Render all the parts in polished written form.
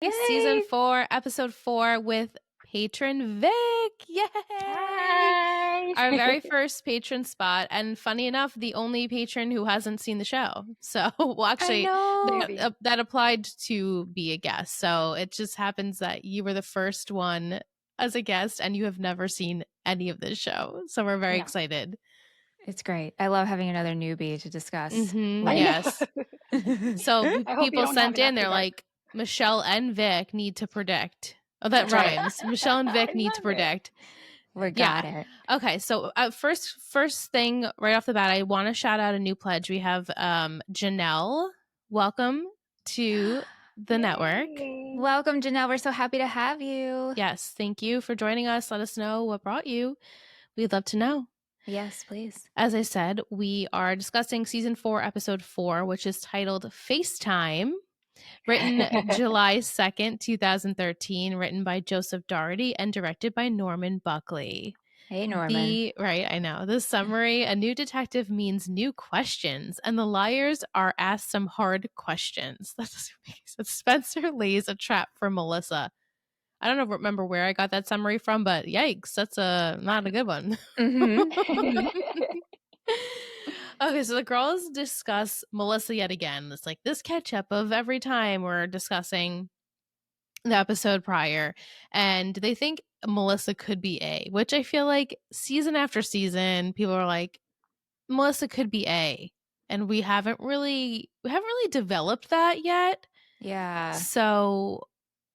Yay! Season 4, episode 4 with patron Vic. Yay! Hi! Our very first patron spot, and funny enough, the only patron who hasn't seen the show. So, well, actually, that applied to be a guest. So it just happens that you were the first one as a guest, and you have never seen any of this show. So we're very excited. It's great. I love having another newbie to discuss. Yes. So people sent in, they're like, Michelle and Vic need to predict. Oh, that rhymes. Michelle and Vic need to predict. We got it. Okay, so first thing right off the bat, I want to shout out a new pledge. We have Janelle. Welcome to the network. Welcome, Janelle. We're so happy to have you. Yes, thank you for joining us. Let us know what brought you. We'd love to know. Yes, please. As I said, we are discussing season 4, episode 4, which is titled FaceTime, written July 2nd, 2013, written by Joseph Doherty and directed by Norman Buckley. Hey, Norman. I know. The summary: a new detective means new questions, and the liars are asked some hard questions. That doesn't make sense. Spencer lays a trap for Melissa. I don't remember where I got that summary from, but yikes, that's not a good one. Okay, so the girls discuss Melissa yet again. It's like this catch up of every time we're discussing the episode prior, and they think Melissa could be A, which I feel like season after season, people are like, Melissa could be A, and we haven't really developed that yet. Yeah. So,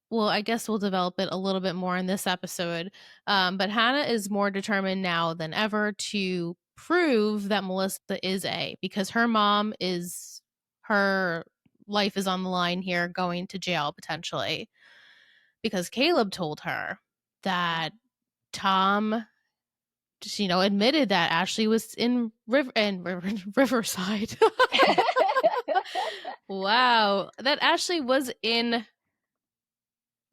well, I guess we'll develop it a little bit more in this episode. But Hanna is more determined now than ever to prove that Melissa is A, because her life is on the line here, going to jail potentially. Because Caleb told her that Tom, admitted that Ashley was in Riverside. Wow, that Ashley was in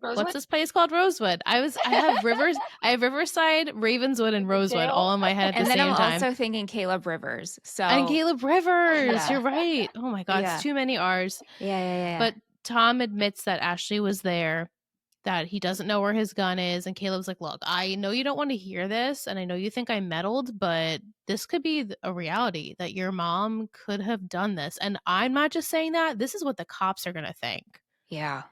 Rosewood? What's this place called? Rosewood. I have Riverside, Ravenswood, and Rosewood all in my head at the same time. And then I'm also thinking Caleb Rivers. And Caleb Rivers, you're right. Oh my God, it's too many R's. Yeah. But Tom admits that Ashley was there, that he doesn't know where his gun is, and Caleb's like, look, I know you don't want to hear this, and I know you think I meddled, but this could be a reality, that your mom could have done this. And I'm not just saying that. This is what the cops are going to think. Yeah.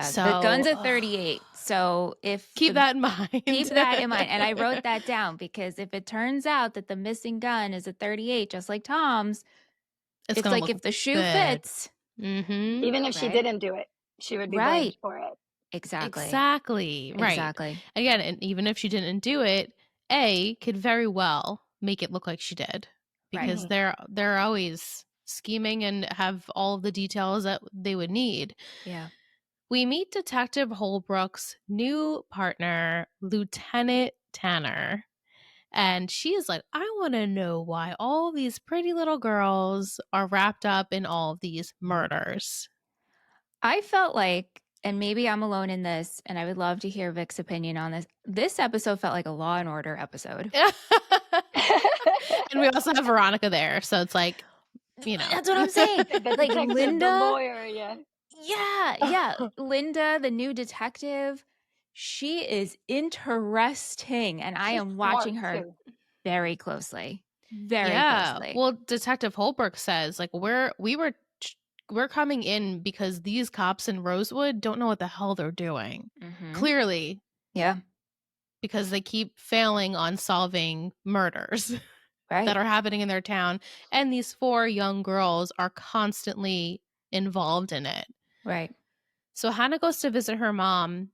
So, the gun's at 38. So keep that in mind. Keep that in mind. And I wrote that down because if it turns out that the missing gun is at 38, just like Tom's, it's like if the shoe fits. Mm-hmm. Even if she didn't do it, she would be blamed for it. Exactly. Right. Exactly. Again, and even if she didn't do it, A could very well make it look like she did, because they're always scheming and have all of the details that they would need. Yeah. We meet Detective Holbrook's new partner, Lieutenant Tanner. And she is like, I want to know why all these pretty little girls are wrapped up in all of these murders. I felt like, and maybe I'm alone in this, and I would love to hear Vic's opinion on this. This episode felt like a Law and Order episode. And we also have Veronica there. So it's like, That's what I'm saying. Like Linda. The lawyer, Yeah. Linda, the new detective, she is interesting, and I am watching her very closely. Very closely. Well, Detective Holbrook says, like, we're coming in because these cops in Rosewood don't know what the hell they're doing. Mm-hmm. Clearly. Yeah. Because they keep failing on solving murders that are happening in their town. And these 4 young girls are constantly involved in it. Right. So Hanna goes to visit her mom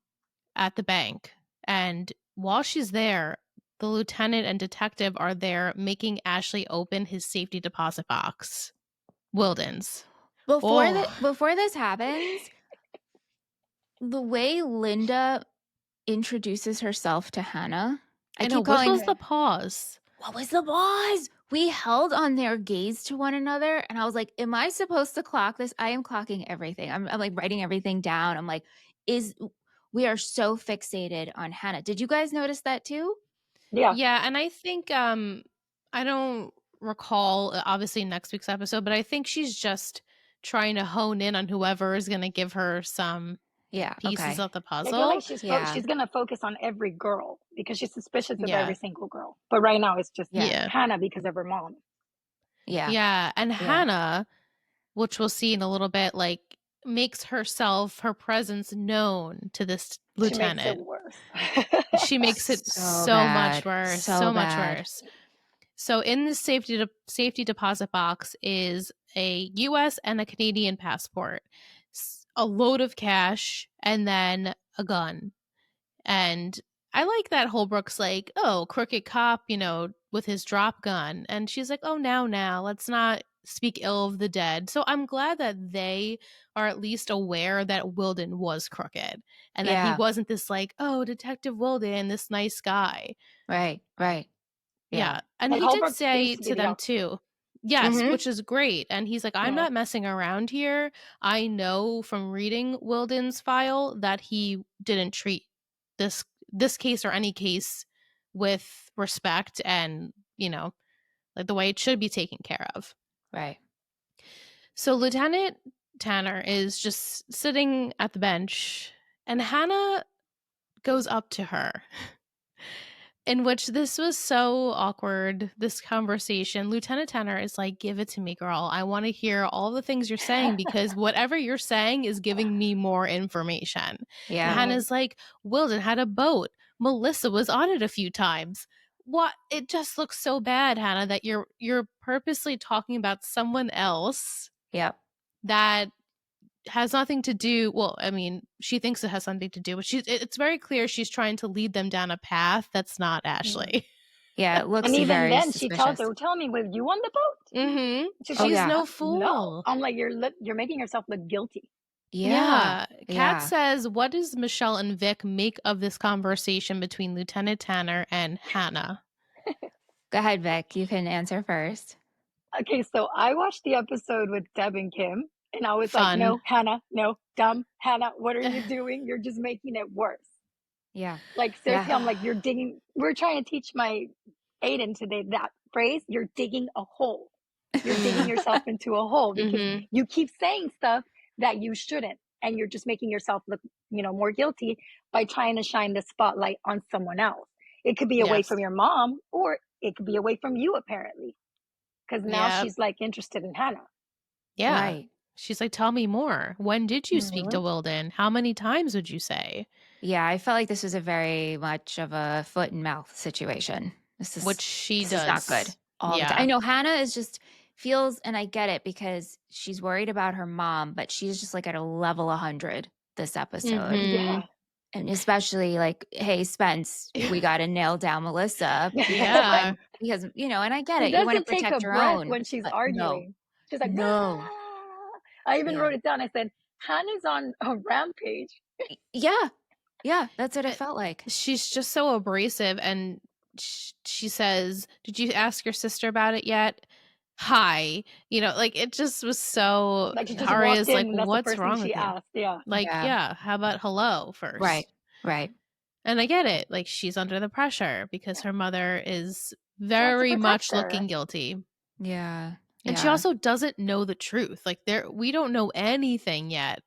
at the bank. And while she's there, the lieutenant and detective are there making Ashley open his safety deposit box. Wilden's. Before this happens, the way Linda introduces herself to Hanna, what was the pause? What was the pause? We held on their gaze to one another, and I was like, am I supposed to clock this? I am clocking everything. I'm like writing everything down. I'm like, we are so fixated on Hanna. Did you guys notice that too? Yeah, and I think I don't recall obviously next week's episode, but I think she's just trying to hone in on whoever is going to give her some Yeah. pieces Okay. of the I feel puzzle. like Yeah. she's gonna focus on every girl because she's suspicious of Yeah. every single girl. But right now it's just Yeah. Yeah. Hannah because of her mom. Yeah. Yeah. And Yeah. Hanna, which we'll see in a little bit, like makes her presence known to this She makes it lieutenant. worse. She makes it So so much bad. worse. So So much bad. worse. So in the safety deposit box is a US and a Canadian passport, a load of cash, and then a gun. And I like that Holbrook's like, oh, crooked cop, with his drop gun. And she's like, oh, now, let's not speak ill of the dead. So I'm glad that they are at least aware that Wilden was crooked and that he Yeah. wasn't this like, oh, Detective Wilden, this nice guy. Right. Right. Yeah. Yeah. And Like he did Holbrook seems say to be to the them opposite. too. Yes, Mm-hmm. which is great. And he's like, I'm Yeah. not messing around here. I know from reading Wilden's file that he didn't treat this case or any case with respect and, like the way it should be taken care of. Right. So Lieutenant Tanner is just sitting at the bench and Hanna goes up to her. In which this was so awkward, this conversation. Lieutenant Tanner is like, give it to me, girl. I want to hear all the things you're saying because whatever you're saying is giving me more information. Yeah. And Hannah's like, Wilden had a boat. Melissa was on it a few times. What? It just looks so bad, Hanna, that you're purposely talking about someone else Yep. that has nothing to do. Well, I mean, she thinks it has something to do, but it's very clear she's trying to lead them down a path that's not Ashley. Yeah. It looks And even very then, she tells suspicious. her, "Tell me, were you on the boat?" Mm-hmm. She's Oh, She's yeah. no "Huh? fool. No." I'm like, you're making yourself look guilty. Yeah. Kat Yeah. says, what does Michelle and Vic make of this conversation between Lieutenant Tanner and Hanna? Go ahead, Vic. You can answer first. Okay, so I watched the episode with Deb and Kim, and I was like, Fun. "No, Hannah, no, dumb Hannah, what are you doing? You're just making it worse." Yeah. Like seriously, Yeah. I'm like, you're digging. We're trying to teach my Aiden today that phrase. You're digging a hole. You're digging yourself into a hole because Mhm. you keep saying stuff that you shouldn't, and you're just making yourself look, more guilty by trying to shine the spotlight on someone else. It could be away Yes. from your mom, or it could be away from you, apparently, because now Yep. she's like interested in Hannah. Yeah. Right. She's like, tell me more. When did you speak to Wilden? How many times would you say? Yeah. I felt like this was a very much of a foot and mouth situation. This is not good. All the time. I know Hannah is just feels, and I get it because she's worried about her mom, but she's just like at a level 100 this episode. Mhm. Yeah. And especially like, hey, Spence, we got to nail down Melissa. Yeah. Because, and I get She it. You want to doesn't take a protect your breath own. when she's but arguing. She's like, No. "Ah." I even Yeah. wrote it down. I said, Hannah's on a rampage. Yeah. Yeah. That's what it felt like. She's just so abrasive. And she says, did you ask your sister about it yet? Hi. Like it just was so. Like she just Aria's walked in like, and that's the what's first wrong thing with she you? asked. Yeah. Like, yeah, how about hello first? Right. Right. And I get it. Like she's under the pressure because her mother is She very wants to much protect her. looking guguilty. Yeah. And she also doesn't know the truth. Like we don't know anything yet.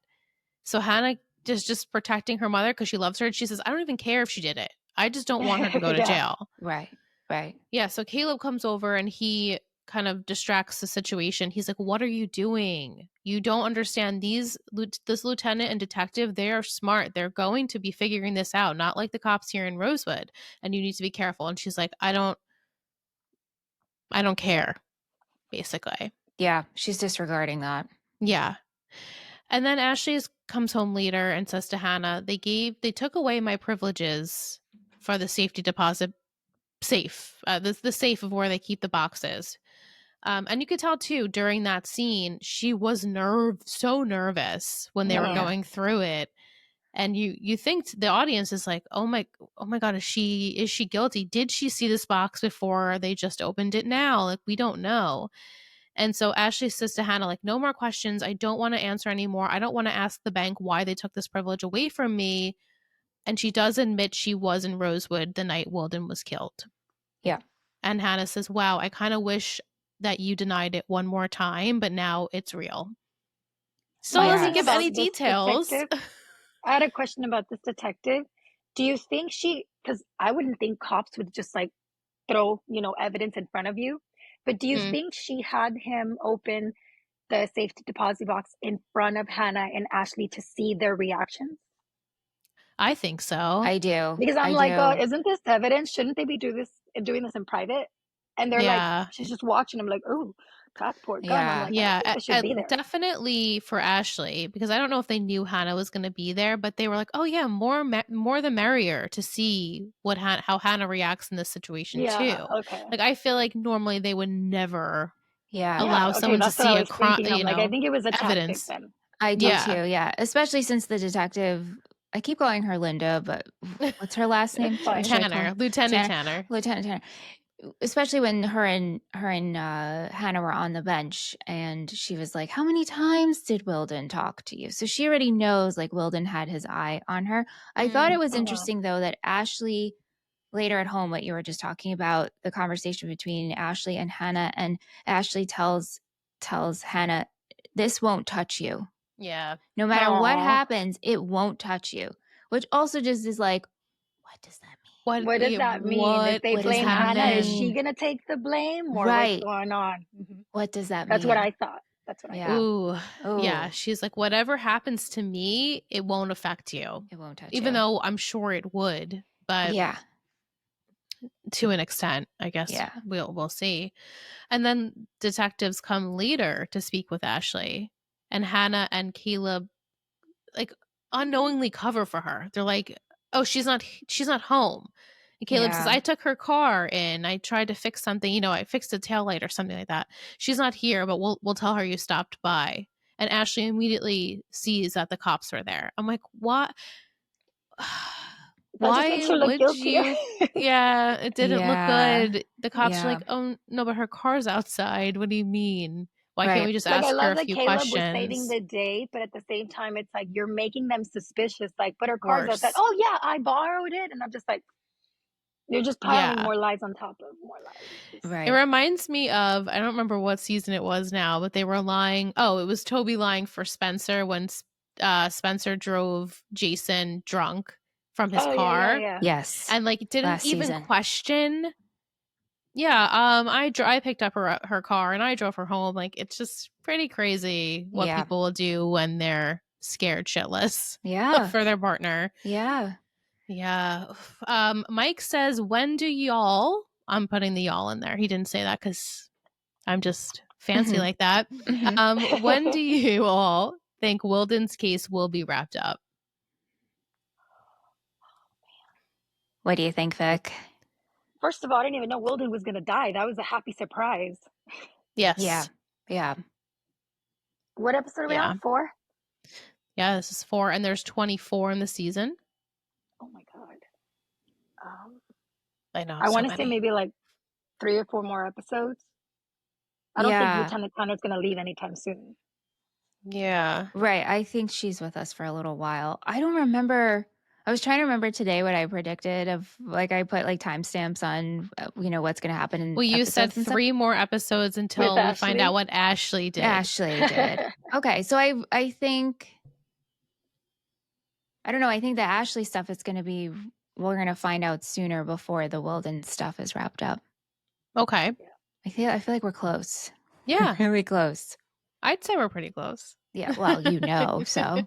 So Hannah is just protecting her mother because she loves her. And she says, I don't even care if she did it. I just don't want her to go to Yeah. jail. Right. Right. Yeah. So Caleb comes over and he kind of distracts the situation. He's like, what are you doing? You don't understand this lieutenant and detective. They are smart. They're going to be figuring this out, not like the cops here in Rosewood. And you need to be careful. And she's like, I don't care, basically. Yeah. She's disregarding that. Yeah. And then Ashley comes home later and says to Hanna, they took away my privileges for the safety deposit safe, the safe of where they keep the boxes. And you could tell too during that scene, she was so nervous when they were going through it. And you think the audience is like, oh my God, is she guilty? Did she see this box before? They just opened it now. Like, we don't know. And so Ashley says to Hanna, like, no more questions. I don't want to answer anymore. I don't want to ask the bank why they took this privilege away from me. And she does admit she was in Rosewood the night Wilden was killed. Yeah. And Hanna says, wow, I kind of wish that you denied it one more time, but now it's real. Still doesn't give any details. I had a question about this detective. Do you think because I wouldn't think cops would just like throw, evidence in front of you, but do you Mm, think she had him open the safety deposit box in front of Hanna and Ashley to see their reactions? I think so. I do. Because I'm I like, do. isn't this evidence? Shouldn't they be doing this in private? And they're like, Yeah. she's just watching. I'm like, oh, passport gun. I'm Yeah. like, I don't think this should be there. Definitely for Ashley, because I don't know if they knew Hanna was going to be there, but they were like, "Oh yeah, more the merrier to see how Hanna reacts in this situation Yeah. too." Okay. Like I feel like normally they would never Yeah. allow Okay. someone to That's what see I a was crime, thinking. I'm like, I think it was a tactic evidence. then. I do Yeah. too. Yeah. Especially since the detective, I keep calling her Linda, but what's her last name? It's fine. Or should I call Tanner, her- Lieutenant Tanner. Lieutenant Tanner. Especially when her and Hannah were on the bench, and she was like, "How many times did Wilden talk to you?" So she already knows like Wilden had his eye on her. I thought it was interesting though that Ashley later at home, what you were just talking about, the conversation between Ashley and Hanna, and Ashley tells Hanna, "This won't touch you. Yeah. No matter what Aw. happens, it won't touch you." Which also just is like, what does that mean? What does that mean? If they what is blame Hanna, is she happening? gonna take the blame or what's Right. going on? What does that That's mean? what I thought. That's what I Yeah. thought. Ooh. Ooh. Yeah. She's like, whatever happens to me, it won't affect you. It won't touch Even you. though I'm sure it would, but Yeah. to an extent, I guess Yeah. we'll see. And then detectives come later to speak with Ashley, and Hanna and Caleb like unknowingly cover for her. They're like, "Oh, she's not home." And Caleb says, Yeah. "I took her car in. I tried to fix something. I fixed a taillight or something like that. She's not here, but we'll tell her you stopped by." And Ashley immediately sees that the cops were there. I'm like, "What? That just makes Why her look would guiltier. you?" Yeah, it didn't look Yeah. good. The cops are Yeah. like, "Oh no, but her car's outside. What do you mean? Why can't Right. we just Like, I ask her love a that few Caleb was saving questions?" the day, but at the same time, it's like you're making them suspicious. Like, but her car's outside. Worse. Oh yeah, I borrowed it, and I'm just like, you're just piling Yeah. more lies on top of more lies. It Right. reminds me of, I don't remember what season it was now, but they were lying. Oh, it was Toby lying for Spencer when Spencer drove Jason drunk from his Oh car yeah. Yes. and like didn't Last even season. question. Yeah, I picked up her car and I drove her home. Like it's just pretty crazy what Yeah. people will do when they're scared shitless Yeah. for their partner. Yeah. Yeah. Mike says, "When do y'all?" I'm putting the y'all in there. He didn't say that because I'm just fancy Mhm. like that. Mhm. When do you all think Wilden's case will be wrapped up? What do you think, Vic? First of all, I didn't even know Wilden was gonna die. That was a happy surprise. Yes. Yeah. Yeah. What episode are we Yeah. on? 4? Yeah, this is 4, and there's 24 in the season. Oh my god. I know. I so want to say many. maybe like 3 or 4 more episodes. I don't think Yeah. Lieutenant Tanner's gonna leave anytime soon. Yeah. Right. I think she's with us for a little while. I don't remember. I was trying to remember today what I predicted of like I put like timestamps on what's going to happen in Well, you said episodes and stuff. 3 more episodes until With we find Ashley? out what Ashley did. Ashley did. Okay, so I think I don't know. I think the Ashley stuff is going to be we're going to find out sooner before the Wilden stuff is wrapped up. Okay. I feel like we're close. Yeah. Really close. I'd say we're pretty close. Yeah, well, so.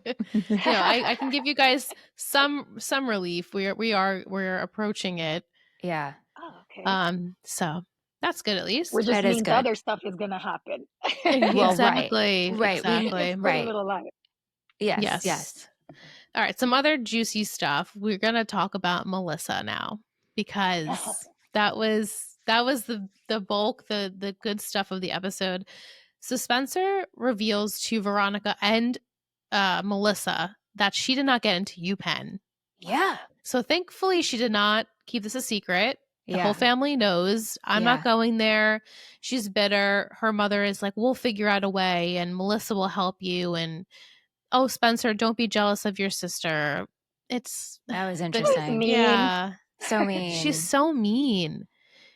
I can give you guys some relief. We're approaching it. Yeah. Oh, okay. So that's good at least. Which just That is means good. other stuff is gonna happen. Well, exactly. right. Exactly. It's pretty little light. Yes. All right, some other juicy stuff. We're gonna talk about Melissa now because that was the bulk, the good stuff of the episode. So Spencer reveals to Veronica and Melissa that she did not get into UPenn. Yeah. So thankfully, she did not keep this a secret. The whole Yeah. family knows. I'm Yeah. not going there. She's bitter. Her mother is like, we'll figure out a way, and Melissa will help you. And oh, Spencer, don't be jealous of your sister. That was That was interesting. mean. Yeah, So mean. she's so mean.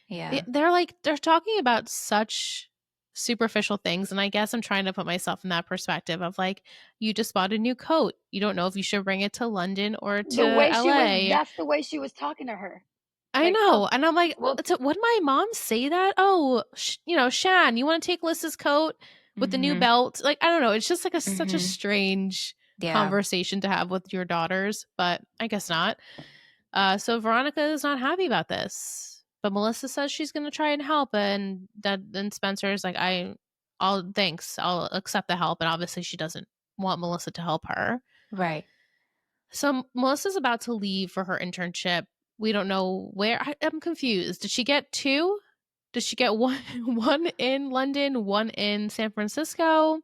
Yeah. They're talking about such superficial things. And I guess I'm trying to put myself in that perspective of like, you just bought a new coat. You don't know if you should bring it to London or to The way she was, LA. that's the way she was talking to her. I Like, know. oh, And I'm like, well, would my mom say that? Oh, Shan, you want to take Liss's coat with the new belt? Like, I don't know. It's just like such a strange conversation to have with your daughters, but I guess not. So Veronica is not happy about this, but Melissa says she's going to try and help. And then Spencer is like, thanks. I'll accept the help. And obviously she doesn't want Melissa to help her. Right. So Melissa's about to leave for her internship. We don't know where. I'm confused. Did she get two? Did she get one in London, one in San Francisco?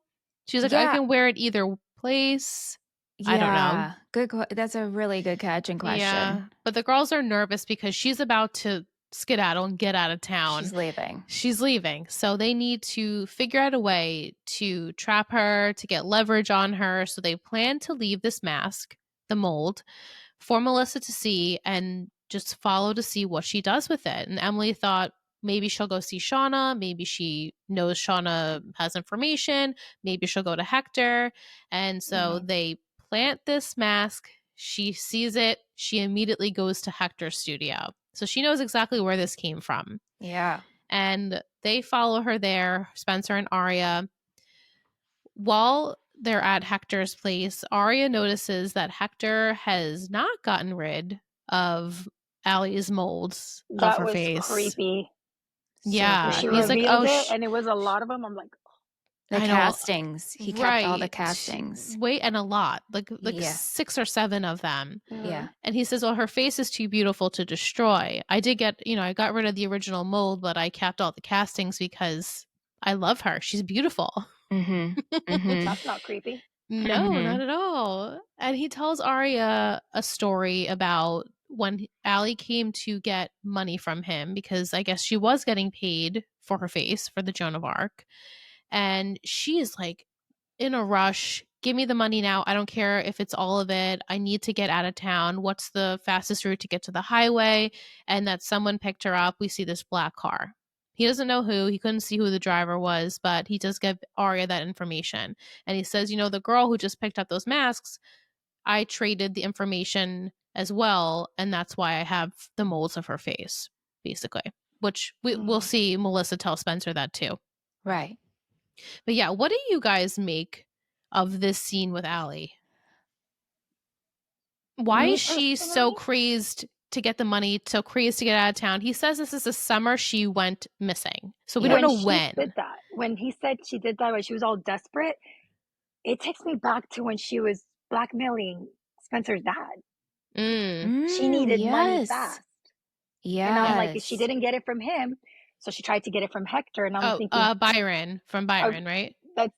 She's like, I can wear it either place. Yeah. I don't know. Good. That's a really good catch and question. Yeah, but the girls are nervous because she's about to skedaddle and get out of town. She's leaving. So they need to figure out a way to trap her, to get leverage on her. So they plan to leave this mask, the mold, for Melissa to see and just follow to see what she does with it. And Emily thought maybe she'll go see Shauna. Maybe she knows Shauna has information. Maybe she'll go to Hector. And so they plant this mask. She sees it. She immediately goes to Hector's studio. So she knows exactly where this came from. Yeah. And they follow her there, Spencer and Aria. While they're at Hector's place, Aria notices that Hector has not gotten rid of Allie's molds of her face. That was creepy. Yeah. She He's like, revealed it, and it was a lot of them. I'm like, the castings. He kept all the castings. Wait, and a lot. Like 6 or 7 of them. Yeah. And he says, well, her face is too beautiful to destroy. I did get, I got rid of the original mold, but I kept all the castings because I love her. She's beautiful. That's not creepy. No, not at all. And he tells Aria a story about when Allie came to get money from him, because I guess she was getting paid for her face for the Joan of Arc. And she is like in a rush. Give me the money now. I don't care if it's all of it. I need to get out of town. What's the fastest route to get to the highway? And that someone picked her up. We see this black car. He doesn't know who. He couldn't see who the driver was, but he does give Aria that information. And he says, the girl who just picked up those masks, I traded the information as well. And that's why I have the molds of her face, basically. Which we'll see Melissa tell Spencer that too. Right. But yeah, what do you guys make of this scene with Allie? Why is she so crazed to get the money, so crazed to get out of town? He says this is the summer she went missing. So we don't know when. Did that. When he said she did that, when she was all desperate, it takes me back to when she was blackmailing Spencer's dad. She needed money fast. Yeah. And I'm like, she didn't get it from him, so she tried to get it from Hector. And I'm thinking, Byron, right? That's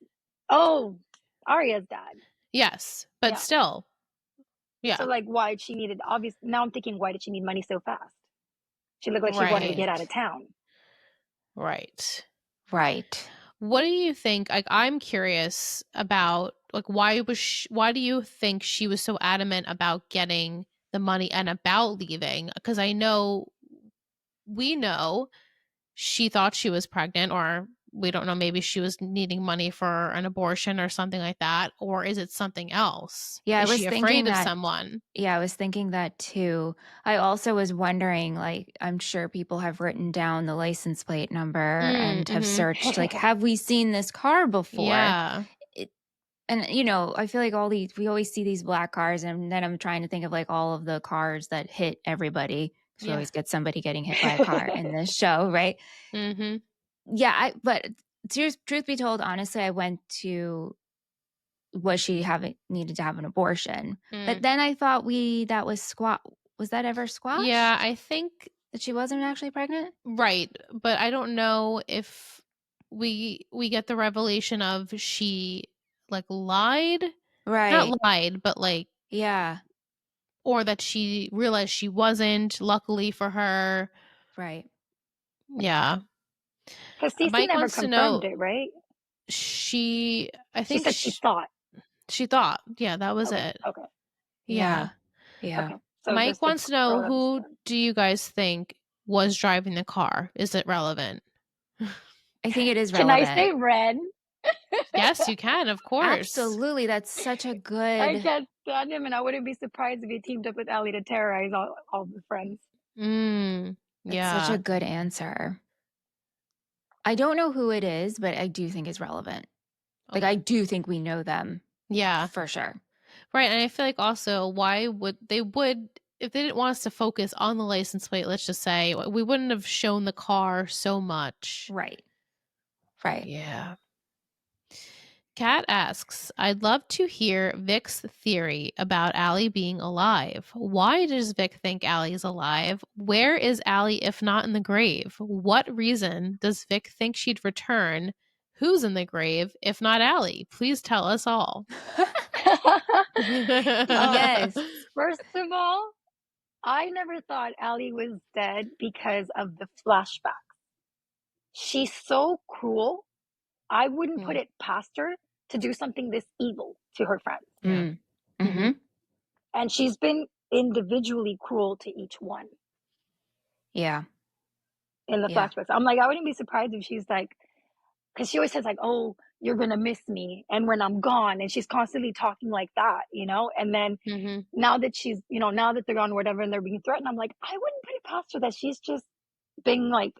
Aria's dad. Yes, but still, yeah. So like, why did she needed? Obviously, now I'm thinking, why did she need money so fast? She looked like she wanted to get out of town. Right. What do you think? Like, I'm curious about like why do you think she was so adamant about getting the money and about leaving? Because we know she thought she was pregnant, or we don't know, maybe she was needing money for an abortion or something like that. Or is it something else? Yeah, is she afraid of someone? Yeah, I was thinking that too. I also was wondering, like, I'm sure people have written down the license plate number and have searched, like, have we seen this car before? Yeah. And, I feel like we always see these black cars, and then I'm trying to think of like all of the cars that hit everybody. So we always get somebody getting hit by a car in this show, right? Yeah, but truth be told, honestly, I went to, was she needed to have an abortion? But then I thought that was was that ever squashed? Yeah, I think that she wasn't actually pregnant. Right, but I don't know if we get the revelation of she like lied, right? Not lied, but like or that she realized she wasn't. Luckily for her, right? Yeah. Because Cece never confirmed it, right? I think she said she thought. She thought. Yeah, that was okay. it. Okay. Yeah. Okay. So Mike wants to know, who do you guys think was driving the car? Is it relevant? I think it is Can I relevant. say Ren? Yes, you can, of course. Absolutely. That's such a good... I can't stand him, and I wouldn't be surprised if he teamed up with Allie to terrorize all the friends. That's such a Yeah. good answer. I don't know who it is, but I do think it's relevant. Like, I do think we know them. Yeah. For sure. Right. And I feel like also, why would they if they didn't want us to focus on the license plate, let's just say, we wouldn't have shown the car so much. Right. Yeah. Kat asks, I'd love to hear Vic's theory about Allie being alive. Why does Vic think Allie is alive? Where is Allie if not in the grave? What reason does Vic think she'd return? Who's in the grave if not Allie? Please tell us all. Yes. First of all, I never thought Allie was dead because of the flashback. She's so cruel. I wouldn't put it past her to do something this evil to her friends. Mm-hmm. And she's been individually cruel to each one. Yeah. In the flashbacks. I'm like, I wouldn't be surprised if she's like, because she always says like, oh, you're going to miss me. And when I'm gone, and she's constantly talking like that, you know? And then now that she's, you know, now that they're gone, whatever, and they're being threatened, I'm like, I wouldn't put it past her that she's just being like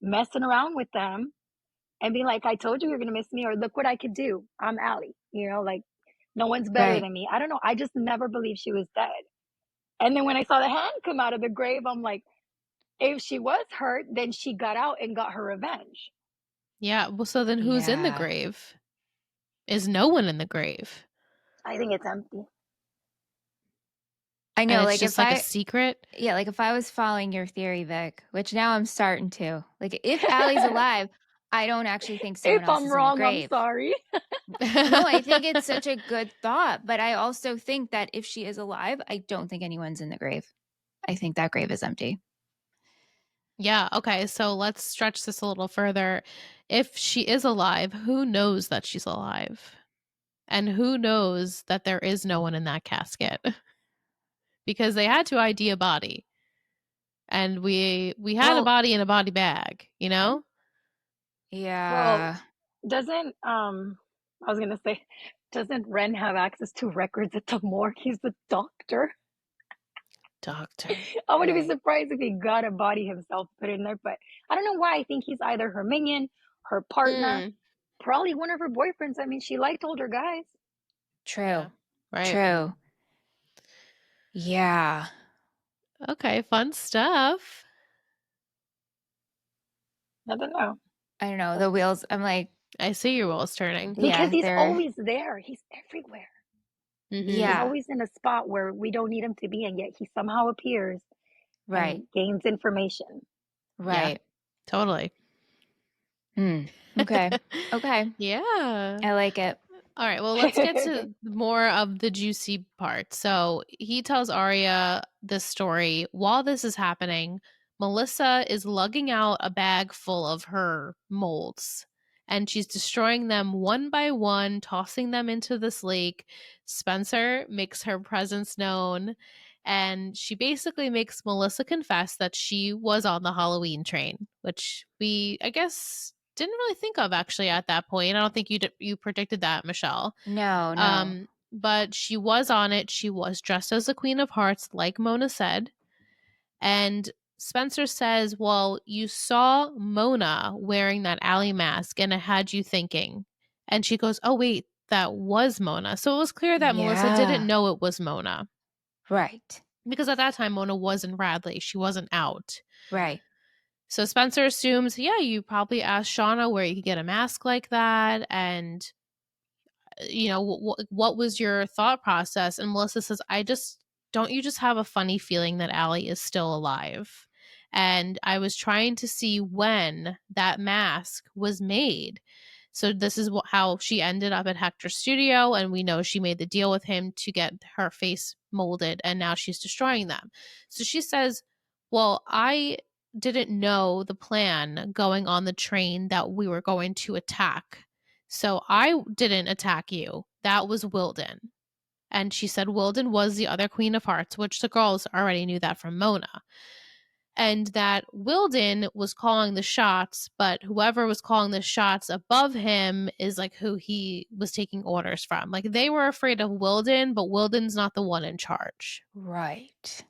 messing around with them and being like, I told you you're going to miss me, or look what I could do. I'm Allie, you know, like no one's better than me. I don't know. I just never believed she was dead. And then when I saw the hand come out of the grave, I'm like, if she was hurt, then she got out and got her revenge. Yeah. Well, so then who's in the grave? Is no one in the grave? I think it's empty. I know, and it's like just if like a secret. Yeah, like if I was following your theory, Vic, which now I'm starting to. Like if Allie's alive, I don't actually think someone else is wrong, in the grave. I'm sorry. No, I think it's such a good thought, but I also think that if she is alive, I don't think anyone's in the grave. I think that grave is empty. Yeah, okay, so let's stretch this a little further. If she is alive, who knows that she's alive? And who knows that there is no one in that casket? Because they had to ID a body. And we had a body in a body bag, you know? Yeah. Well, doesn't I was gonna say, doesn't Ren have access to records at the morgue? He's the doctor. I wouldn't be surprised if he got a body himself put in there, but I don't know why. I think he's either her minion, her partner, probably one of her boyfriends. I mean, she liked older guys. True. Yeah, right. True. Yeah. Okay, fun stuff. I don't know. I don't know. The wheels, I'm like, I see your wheels turning. Because he's always there. He's everywhere. Yeah. He's always in a spot where we don't need him to be, and yet he somehow appears and gains information. Right. Yeah, totally. Okay. Okay. Yeah. I like it. All right, well, let's get to more of the juicy part. So he tells Aria this story. While this is happening, Melissa is lugging out a bag full of her molds, and she's destroying them one by one, tossing them into this lake. Spencer makes her presence known, and she basically makes Melissa confess that she was on the Halloween train, which we, I guess, didn't really think of actually at that point. I don't think you predicted that, Michelle. No. But she was on it. She was dressed as the Queen of Hearts, like Mona said. And Spencer says, well, you saw Mona wearing that Allie mask and it had you thinking. And she goes, oh, wait, that was Mona. So it was clear that Melissa didn't know it was Mona. Right. Because at that time, Mona was in Radley. She wasn't out. Right. So Spencer assumes, yeah, you probably asked Shauna where you could get a mask like that. And, you know, what was your thought process? And Melissa says, don't you just have a funny feeling that Allie is still alive? And I was trying to see when that mask was made. So this is how she ended up at Hector's studio. And we know she made the deal with him to get her face molded. And now she's destroying them. So she says, well, I didn't know the plan going on the train that we were going to attack. So I didn't attack you. That was Wilden. And she said Wilden was the other Queen of Hearts, which the girls already knew that from Mona. and that Wilden was calling the shots, but whoever was calling the shots above him is like who he was taking orders from. Like they were afraid of Wilden, but Wilden's not the one in charge. Right.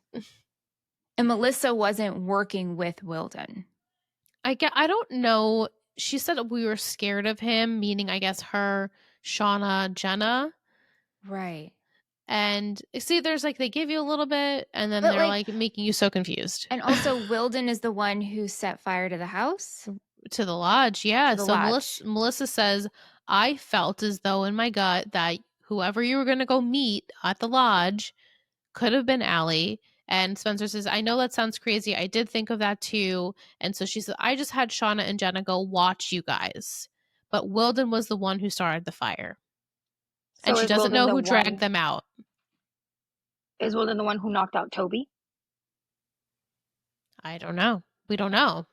And Melissa wasn't working with Wilden. I don't know. She said we were scared of him, meaning I guess her, Shauna, Jenna. Right. And see, there's like they give you a little bit, and then they're like making you so confused. And also, Wilden is the one who set fire to the house, to the lodge. Yeah. To the so lodge. Melissa says, I felt as though in my gut that whoever you were going to go meet at the lodge could have been Allie. And Spencer says, I know that sounds crazy. I did think of that too. And so she said, I just had Shauna and Jenna go watch you guys. But Wilden was the one who started the fire. So and she doesn't know who dragged them out. Is Wilden the one who knocked out Toby? I don't know. We don't know.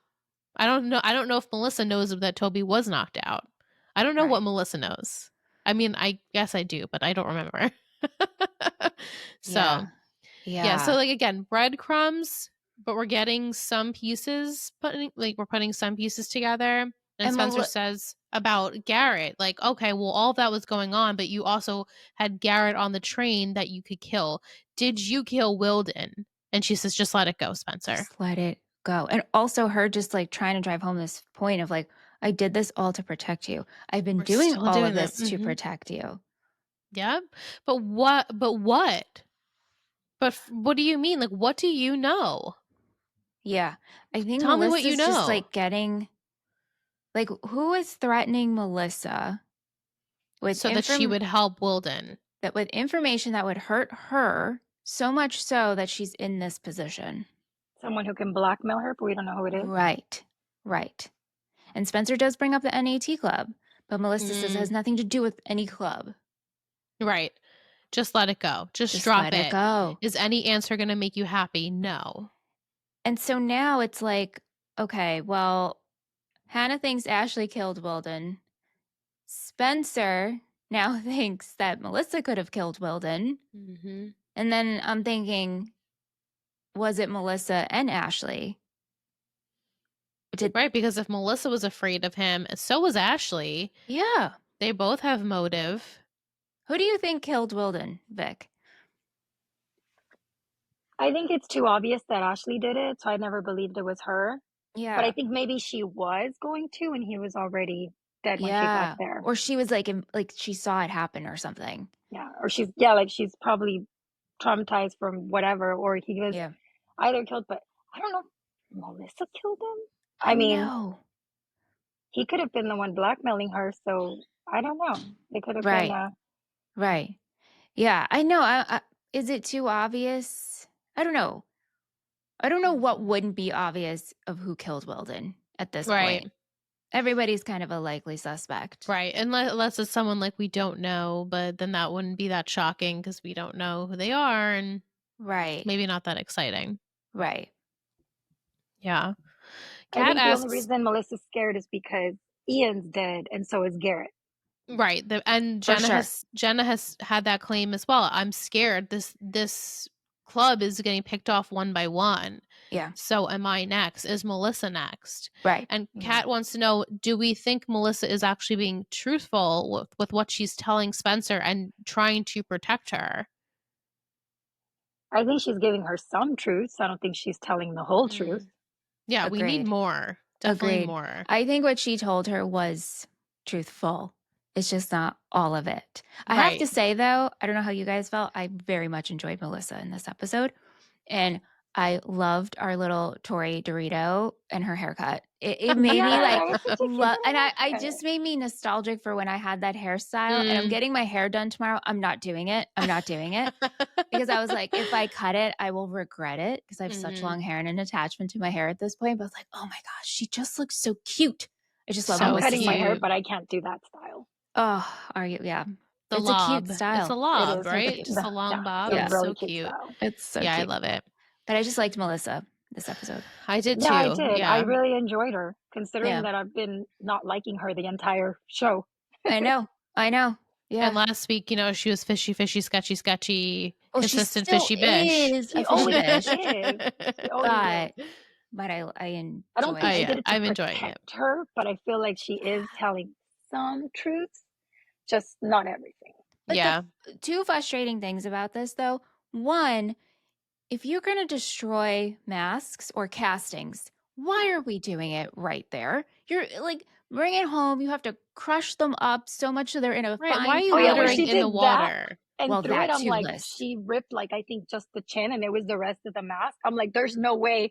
I don't know if Melissa knows that Toby was knocked out. I don't know what Melissa knows. I mean, I guess I do, but I don't remember. So, yeah. So, like, again, breadcrumbs, but we're getting some pieces, we're putting some pieces together. And Spencer says about Garrett, like, okay, well, all of that was going on, but you also had Garrett on the train that you could kill. Did you kill Wilden? And she says, just let it go, Spencer. Just let it go. And also her just like trying to drive home this point of like, I did this all to protect you. I've been doing all of this to protect you. Yeah. But what? But what do you mean? Like, what do you know? Yeah. I think Tell me what you know. Just like getting, like, who is threatening Melissa with so that she would help Wilden? That with information that would hurt her so much so that she's in this position. Someone who can blackmail her, but we don't know who it is. Right. And Spencer does bring up the NAT club, but Melissa says it has nothing to do with any club. Right. Just let it go. Just drop let it go. Is any answer going to make you happy? No. And so now it's like, okay, well, Hanna thinks Ashley killed Wilden. Spencer now thinks that Melissa could have killed Wilden. Mm-hmm. And then I'm thinking, was it Melissa and Ashley? Right, because if Melissa was afraid of him, so was Ashley. Yeah. They both have motive. Who do you think killed Wilden, Vic? I think it's too obvious that Ashley did it, so I never believed it was her. Yeah. But I think maybe she was going to, and he was already dead when she got there. Or she was like she saw it happen or something. Yeah. Or she's she's probably traumatized from whatever, or he was either killed, but I don't know if Melissa killed him. I mean, he could have been the one blackmailing her, so I don't know. It could have been Right. Yeah, I know. Is it too obvious? I don't know. I don't know what wouldn't be obvious of who killed Wilden at this point. Everybody's kind of a likely suspect. Right. Unless it's someone like we don't know, but then that wouldn't be that shocking because we don't know who they are and maybe not that exciting. Right. Yeah. I think the only reason Melissa's scared is because Ian's dead and so is Garrett. Right. And Jenna has had that claim as well. I'm scared. This club is getting picked off one by one. Yeah. So am I next? Is Melissa next? Right. And Kat wants to know, do we think Melissa is actually being truthful with what she's telling Spencer and trying to protect her? I think she's giving her some truths. I don't think she's telling the whole truth. Yeah, we need more. Definitely more. I think what she told her was truthful. It's just not all of it. I have to say, though, I don't know how you guys felt. I very much enjoyed Melissa in this episode. And I loved our little Tori Dorito and her haircut. It made me like, I just made me nostalgic for when I had that hairstyle. And I'm getting my hair done tomorrow. I'm not doing it. Because I was like, if I cut it, I will regret it because I have such long hair and an attachment to my hair at this point. But I was like, oh my gosh, she just looks so cute. I just love I'm cutting my hair, but I can't do that style. Oh, are you? Yeah. It's a cute style. It's a lob, right? Just a long bob. Yeah, it's really so cute. It's so cute. I love it. But I just liked Melissa this episode. I did too. Yeah, I did. Yeah. I really enjoyed her, considering that I've been not liking her the entire show. I know. Yeah. And last week, she was fishy, sketchy, oh, consistent she still fishy bitch. Is she a always fish. is. She always is. but I enjoy I don't think she it. did it to I'm enjoying it. protect her, but I feel like she is telling some truths, just not everything. But Yeah. the two frustrating things about this, though, one, if you're going to destroy masks or castings, why are we doing it right there? You're like, bring it home. You have to crush them up so much so they're in a Right. fine Why are you Oh yeah, when powder. littering she in the did that water? and Well, threw it, that I'm too, like, Liss. she ripped like I think just the chin, and it was the rest of the mask. I'm like, there's no way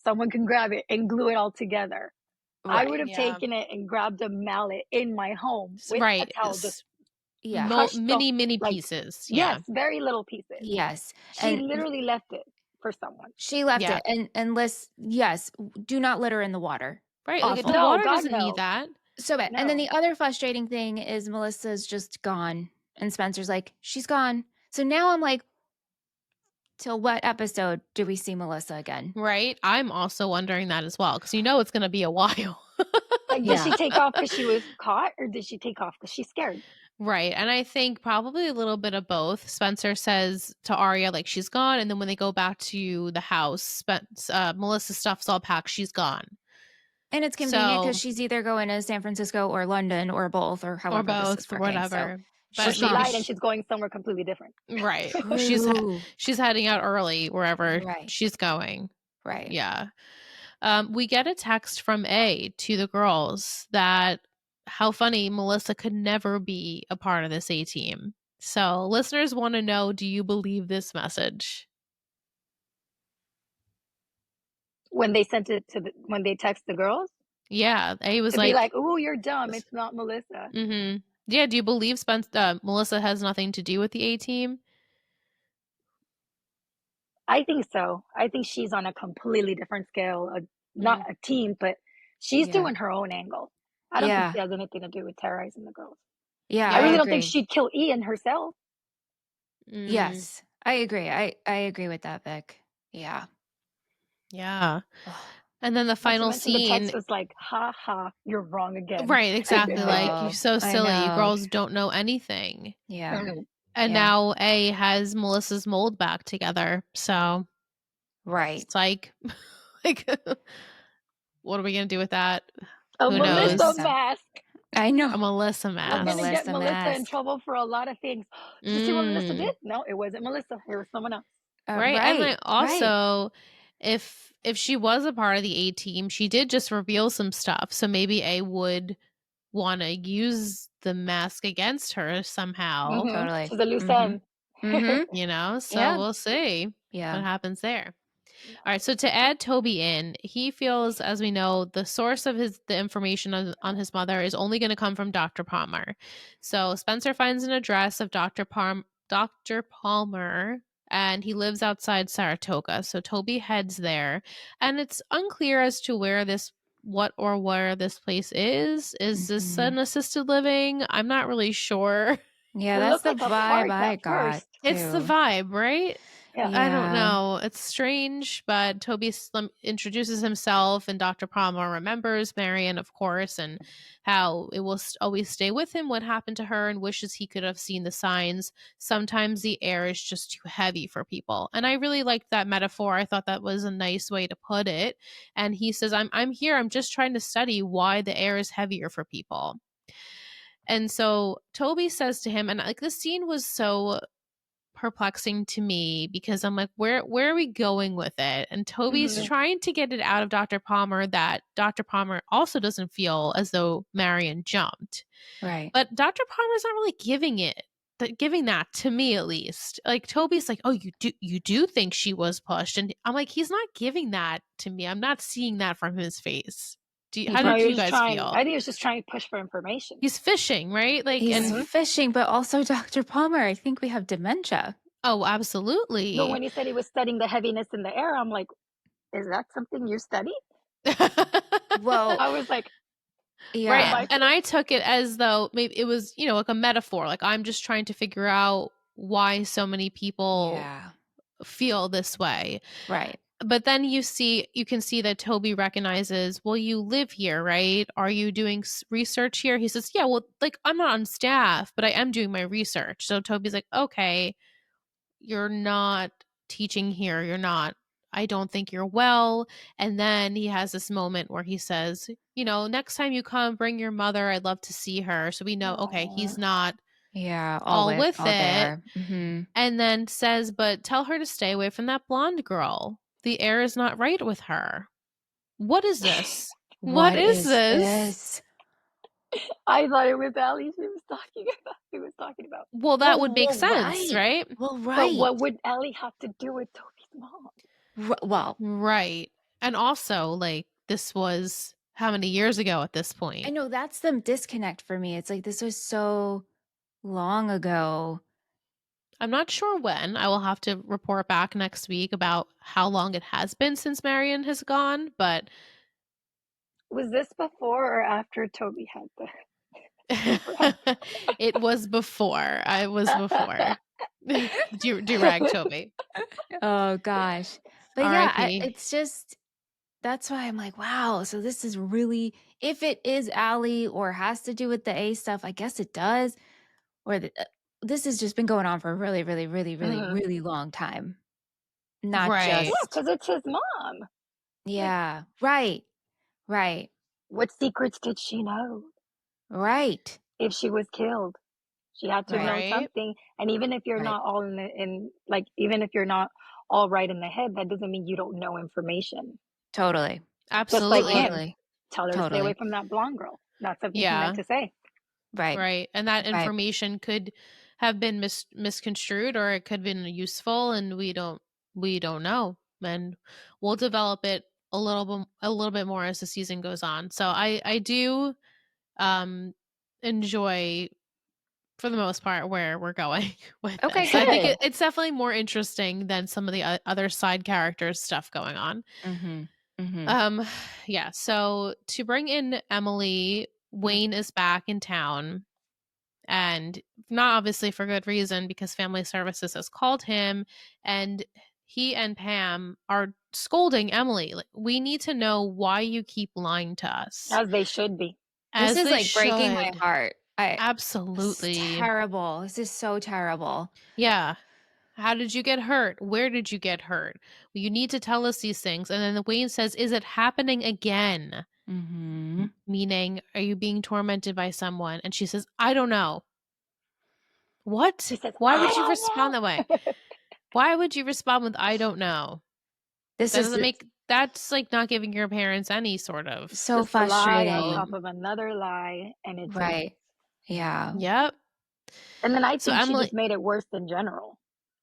someone can grab it and glue it all together. I Right. would have Yeah. taken it and grabbed a mallet in my home with a Right. towel, just Yeah. crushed Mini like pieces. Yeah. yes, very little pieces. Yes. She And literally left it for someone. she left Yeah. it. And Liss, yes, do not litter in the water. Right. Like Awful. the No, water God doesn't need no. that. So bad. And then No. the other frustrating thing is Melissa's just gone. And Spencer's like, she's gone. So now I'm like, till what episode do we see Melissa again? Right. I'm also wondering that as well, because it's going to be a while. Like, did she Yeah. take off because she was caught, or did she take off because she's scared? Right. And I think probably a little bit of both. Spencer says to Aria, like, she's gone. And then when they go back to the house, Melissa's stuff's all packed. She's gone. And it's convenient because So, she's either going to San Francisco or London or both or however this is both, or working. whatever. So Or she's she gone. lied and she's going somewhere completely different. Right. True. She's heading out early wherever Right. she's going. Right. Yeah. We get a text from A to the girls that how funny, Melissa could never be a part of this A team. So listeners want to know, do you believe this message? When they sent it when they text the girls, Yeah, A was to like, be like, "Oh, you're dumb. It's not Melissa." mm-hmm. Yeah, do you believe Melissa has nothing to do with the A team? I think so. I think she's on a completely different scale. Not a team, but she's doing her own angle. I don't think she has anything to do with terrorizing the girls. Yeah, I really I don't think agree. she'd kill Ian herself. Yes, I agree. I agree with that, Vic. Yeah. Yeah. And then the final scene. The text was like, "Ha ha, you're wrong again." Right, exactly. Like, you're so silly. You know. girls don't know anything. Yeah. And now A has Melissa's mold back together. So, right. it's like, what are we going to do with that? A Who Melissa knows? mask. I know. A Melissa I'm mask. going to get Melissa Melissa in mask. trouble for a lot of things. Did you see what Melissa did? No, it wasn't Melissa. It was someone else. Right. And then also, if she was a part of the A team, she did just reveal some stuff. So maybe A would want to use the mask against her somehow. Totally. She's a loose end. So we'll see what happens there. All right, so to add Toby in, he feels, as we know, the source of the information on his mother is only going to come from Dr. Palmer. So Spencer finds an address of Dr. Palmer, and he lives outside Saratoga. So Toby heads there, and it's unclear as to where this place is. Is this an assisted living? I'm not really sure. Yeah, that's the vibe I got. It's the vibe, right? Yeah. I don't know. It's strange, but Toby introduces himself, and Dr. Palmer remembers Marion, of course, and how it will always stay with him what happened to her, and wishes he could have seen the signs. Sometimes the air is just too heavy for people. And I really liked that metaphor. I thought that was a nice way to put it. And he says, I'm here. I'm just trying to study why the air is heavier for people. And so Toby says to him, and like this scene was so perplexing to me because I'm like, where are we going with it? And Toby's trying to get it out of Dr. Palmer that Dr. Palmer also doesn't feel as though Marion jumped. Right. But Dr. Palmer's not really giving that to me, at least. Like Toby's like, oh, you do think she was pushed, and I'm like, he's not giving that to me. I'm not seeing that from his face. How did you guys feel? I think he was just trying to push for information. He's fishing, right? Like he's fishing, but also Dr. Palmer, I think we have dementia. Oh, absolutely. But when he said he was studying the heaviness in the air, I'm like, is that something you study? Well, I was like, right. And I took it as though maybe it was, like a metaphor. Like I'm just trying to figure out why so many people feel this way. Right. But then you can see that Toby recognizes, well, you live here, right? Are you doing research here? He says, yeah, well, like I'm not on staff, but I am doing my research. So Toby's like, okay, you're not teaching here. You're not, I don't think you're well. And then he has this moment where he says, next time you come, bring your mother. I'd love to see her. So we know, okay, he's not all with all it. there. Mm-hmm. And then says, but tell her to stay away from that blonde girl. The air is not right with her. What is this? What is this? I thought it was Allie she was talking about. Well, that would make sense, right? Well, right. But what would Allie have to do with Toby's mom? Well, right. And also, like, this was how many years ago at this point? I know that's the disconnect for me. It's like, this was so long ago. I'm not sure when. I will have to report back next week about how long it has been since Marion has gone, but was this before or after Toby had the it was before. I was before. do rag Toby. Oh gosh. But it's just, that's why I'm like, wow. So this is really, if it is Allie or has to do with the A stuff, I guess it does. Or this has just been going on for a really, really, really, really, really long time. Not right. just. Yeah, because it's his mom. Yeah. Right. Right. What secrets did she know? Right. If she was killed, she had to know something. And even if you're not all even if you're not all right in the head, that doesn't mean you don't know information. Totally. Absolutely. Just like him. Tell her to stay away from that blonde girl. That's something he meant to say. Right. Right. And that information could have been misconstrued, or it could have been useful, and we don't know. And we'll develop it a little bit more as the season goes on. So I do enjoy, for the most part, where we're going with this. Good. I think it's definitely more interesting than some of the other side characters stuff going on. Yeah. So to bring in Emily, Wayne is back in town, and not obviously for good reason, because family services has called him, and he and Pam are scolding Emily. Like, we need to know why you keep lying to us. As they should be. This is like breaking my heart. Absolutely. This is terrible. This is so terrible. Yeah. How did you get hurt? Where did you get hurt? Well, you need to tell us these things. And then the Wayne says, is it happening again? Meaning, are you being tormented by someone? And she says, I don't know. What? Says, why would you respond that way? Why would you respond with, I don't know? That's like not giving your parents any sort of. So just frustrating. A lie on top of another lie. And it's right. Yeah. Yep. And then I think Emily, she just made it worse in general.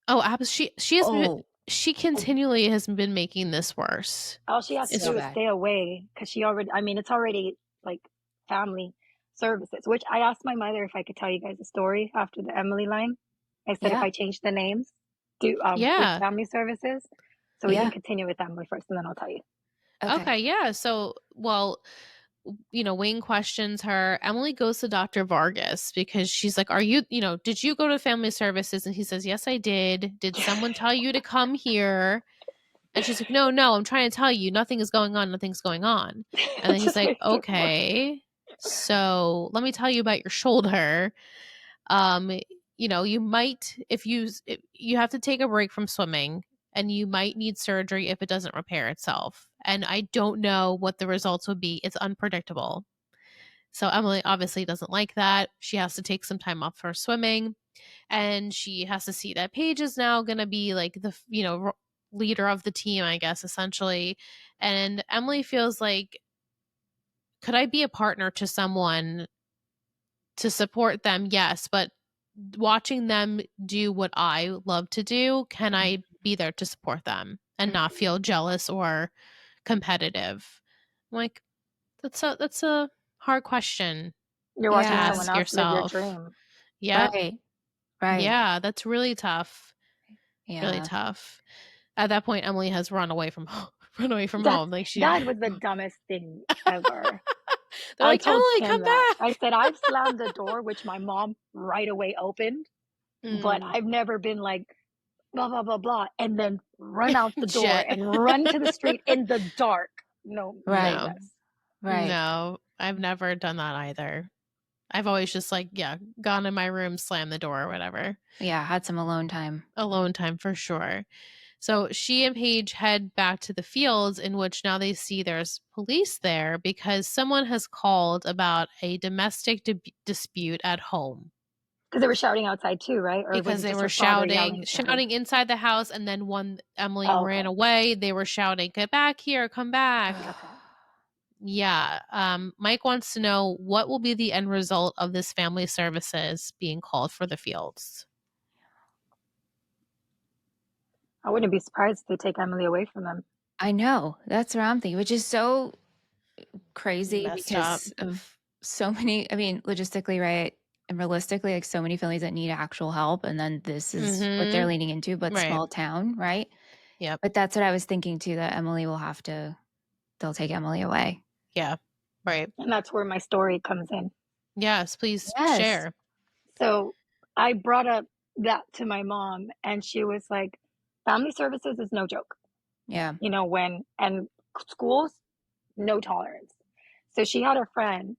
Oh, she has she continually has been making this worse. All she has to do is stay away, because it's already like family services, which I asked my mother if I could tell you guys a story after the Emily line. I said if I change the names, with family services. So we can continue with Emily first, and then I'll tell you. Okay, yeah. So, Wayne questions her. Emily goes to Dr. Vargas because she's like, did you go to family services? And he says, yes, I did. Did someone tell you to come here? And she's like, no, I'm trying to tell you, nothing's going on. And then he's like, okay, so let me tell you about your shoulder. You might, if you have to take a break from swimming, and you might need surgery if it doesn't repair itself. And I don't know what the results would be. It's unpredictable. So Emily obviously doesn't like that. She has to take some time off for swimming, and she has to see that Paige is now going to be like the, leader of the team, I guess, essentially. And Emily feels like, could I be a partner to someone to support them? Yes. But watching them do what I love to do, can I be there to support them and not feel jealous or competitive? I'm like, that's a hard question. You're watching someone else live your dream. Yeah. Right. Yeah, that's really tough. Yeah. Really tough. At that point, Emily has run away from home. Like that was the dumbest thing ever. They're like, Emily, come back. I said, I've slammed the door, which my mom right away opened, but I've never been like, blah, blah, blah, blah, and then run out the door and run to the street in the dark. No. Right. No, I've never done that either. I've always just gone in my room, slammed the door or whatever. Yeah, had some alone time. Alone time for sure. So she and Paige head back to the fields, in which now they see there's police there because someone has called about a domestic dispute at home. Because they were shouting outside too, right? Or because they were shouting inside the house, and then when Emily ran away, they were shouting, "Get back here, come back." Okay. Yeah. Mike wants to know what will be the end result of this family services being called for the fields. I wouldn't be surprised if they take Emily away from them. I know. That's what I'm thinking, which is so crazy because up. of so many, I mean, logistically, right? And realistically, like so many families that need actual help. And then this is what they're leaning into, but small town, right? Yep. But that's what I was thinking too, that Emily they'll take Emily away. Yeah. Right. And that's where my story comes in. Yes, please share. So I brought up that to my mom, and she was like, family services is no joke. Yeah. You know, and schools, no tolerance. So she had a friend,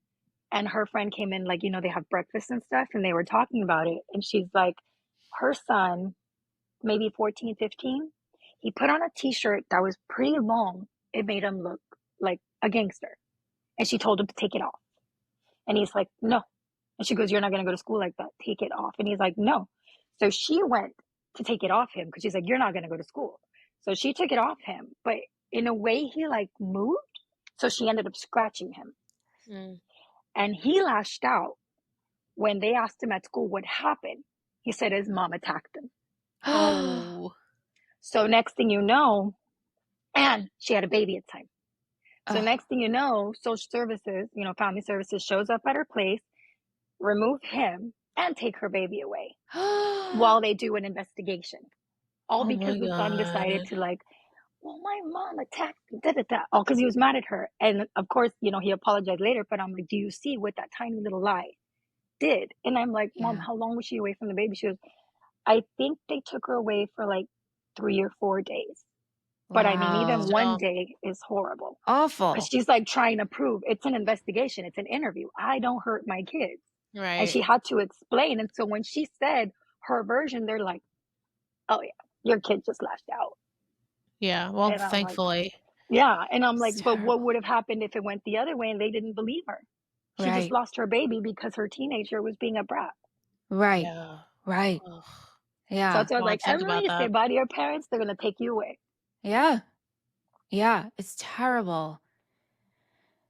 and her friend came in, like, you know, they have breakfast and stuff, and they were talking about it. And she's like, her son, maybe 14, 15, he put on a t-shirt that was pretty long. It made him look like a gangster. And she told him to take it off. And he's like, no. And she goes, you're not going to go to school like that. Take it off. And he's like, no. So she went to take it off him because she's like, you're not going to go to school. So she took it off him. But in a way, he like moved. So she ended up scratching him. And he lashed out when they asked him at school what happened. He said his mom attacked him. Oh. So next thing you know, and she had a baby at the time. So next thing you know, social services, you know, family services shows up at her place, remove him, and take her baby away while they do an investigation. All because the son decided to like, well, my mom attacked me, all because he was mad at her. And of course, you know, he apologized later, but I'm like, do you see what that tiny little lie did? And I'm like, Mom, how long was she away from the baby? She goes, I think they took her away for like 3 or 4 days. But I mean, even one day is horrible. Awful. Because she's like trying to prove it's an investigation. It's an interview. I don't hurt my kids. Right. And she had to explain. And so when she said her version, they're like, oh yeah, your kid just lashed out. Yeah. Well, thankfully. Like, yeah. And I'm like, but what would have happened if it went the other way and they didn't believe her? She just lost her baby because her teenager was being a brat. Right. Yeah. Right. Ugh. Yeah. So I was like, Emily, say bye to your parents. They're going to take you away. Yeah. Yeah. It's terrible.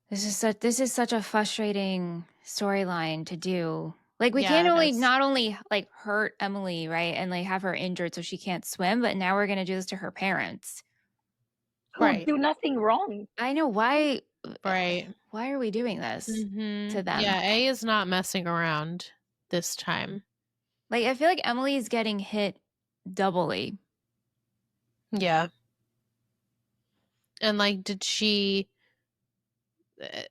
This is such a frustrating storyline to do. Like, we can't not only like hurt Emily, right, and like have her injured so she can't swim, but now we're gonna do this to her parents, who do nothing wrong. I know why. Right? Why are we doing this to them? Yeah, A is not messing around this time. Like, I feel like Emily is getting hit doubly. Yeah. And like,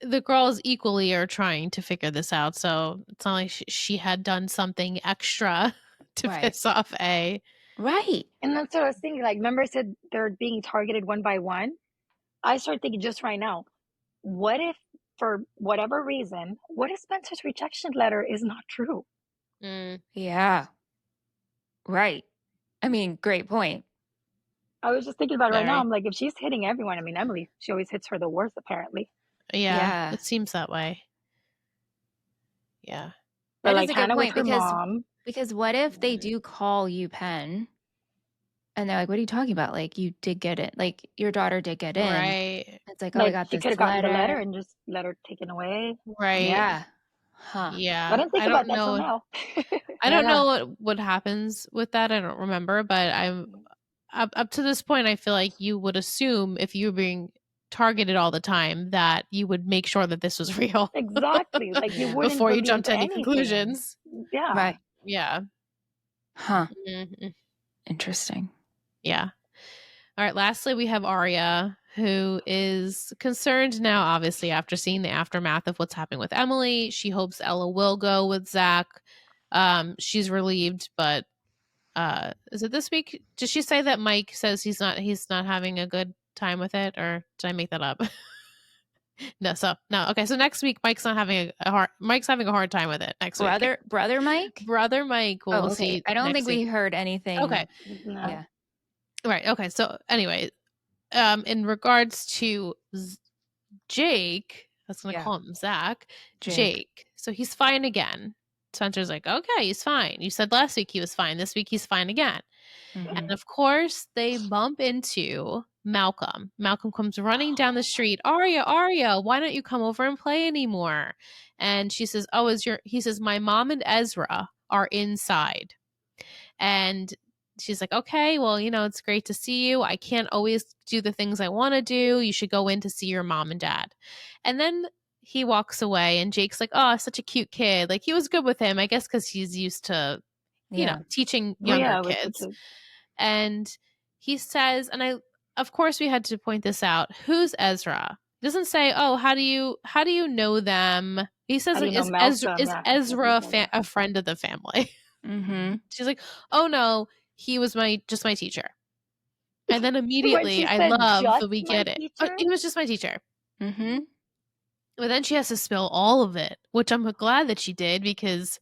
the girls equally are trying to figure this out, so it's not like she had done something extra to piss off A. Right. And that's what I was thinking. Like, remember I said they're being targeted one by one? I started thinking just right now, what if, for whatever reason, what if Spencer's rejection letter is not true? Yeah. Right. I mean, great point. I was just thinking about it right now. I'm like, if she's hitting everyone, I mean, Emily, she always hits her the worst, apparently. Yeah. It seems that way. Yeah. But like Hanna with her mom. Because what if they do call you Penn and they're like, what are you talking about? Like, you did get it. Like, your daughter did get in. Right. It's like, oh, I got this letter. She could have gotten the letter and just let her taken away. Right. Yeah. Huh. Yeah. I didn't think about that till now. I don't know what happens with that. I don't remember, but I'm up to this point, I feel like you would assume if you were being targeted all the time that you would make sure that this was real. Exactly. Like, you wouldn't before you jump to any anything. conclusions. Yeah. Right. Yeah. Huh. Interesting. Yeah. All right. Lastly, we have Aria, who is concerned now, obviously, after seeing the aftermath of what's happening with Emily. She hopes Ella will go with Zach. She's relieved, but is it this week? Did she say that Mike says he's not having a good time with it, or did I make that up? No. Okay. So next week, Mike's having a hard time with it. Next week, brother Mike. We'll see. I don't think we heard anything. Okay. No. Yeah. Right. Okay. So anyway, in regards to Jake, I was going to call him Zach. Jake. So he's fine again. Spencer's like, okay, he's fine. You said last week he was fine. This week he's fine again. Mm-hmm. And of course, they bump into Malcolm. Malcolm comes running down the street. Aria, why don't you come over and play anymore? And she says, oh, he says, my mom and Ezra are inside. And she's like, okay, well, it's great to see you. I can't always do the things I want to do. You should go in to see your mom and dad. And then he walks away and Jake's like, oh, such a cute kid. Like he was good with him, I guess, because he's used to, teaching younger kids. And he says, and of course we had to point this out. Who's Ezra? He doesn't say, oh, how do you know them? He says, like, is Ezra a friend of the family? Mm-hmm. She's like, oh no, he was just my teacher. And then immediately I love that we get it. Oh, he was just my teacher. Mm-hmm. But then she has to spill all of it, which I'm glad that she did, because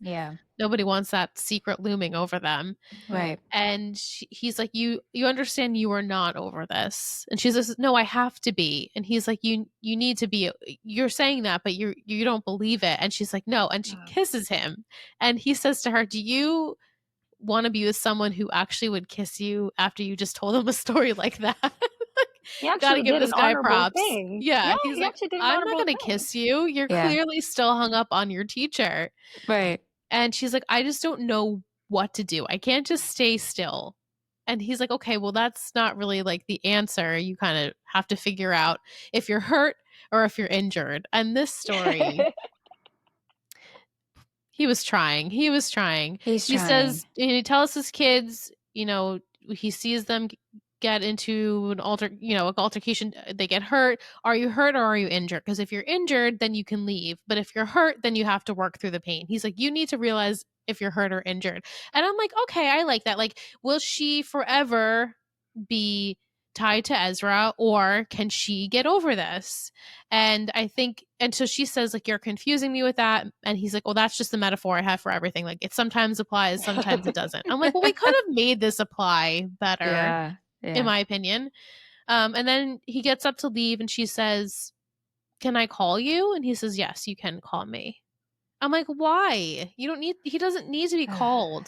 nobody wants that secret looming over them. Right. And he's like, you understand you are not over this. And she says, no, I have to be. And he's like, you need to be. You're saying that, but you don't believe it. And she's like, no. And she kisses him. And he says to her, do you want to be with someone who actually would kiss you after you just told him a story like that? Gotta give this guy props. Yeah, he's like, I'm not gonna kiss you. You're clearly still hung up on your teacher. Right. And she's like, I just don't know what to do. I can't just stay still. And he's like, okay, well, that's not really like the answer. You kind of have to figure out if you're hurt or if you're injured. And this story, he was trying. He says, and he tells his kids, he sees them get into an altercation, they get hurt. Are you hurt or are you injured? Because if you're injured, then you can leave. But if you're hurt, then you have to work through the pain. He's like, you need to realize if you're hurt or injured. And I'm like, okay, I like that. Like, will she forever be tied to Ezra, or can she get over this? And I think, and so she says, like, you're confusing me with that. And he's like, well, that's just the metaphor I have for everything. Like, it sometimes applies, sometimes it doesn't. I'm like, well, we could have made this apply better. In my opinion. And then he gets up to leave and she says, can I call you? And he says, yes, you can call me. I'm like, why? He doesn't need to be called.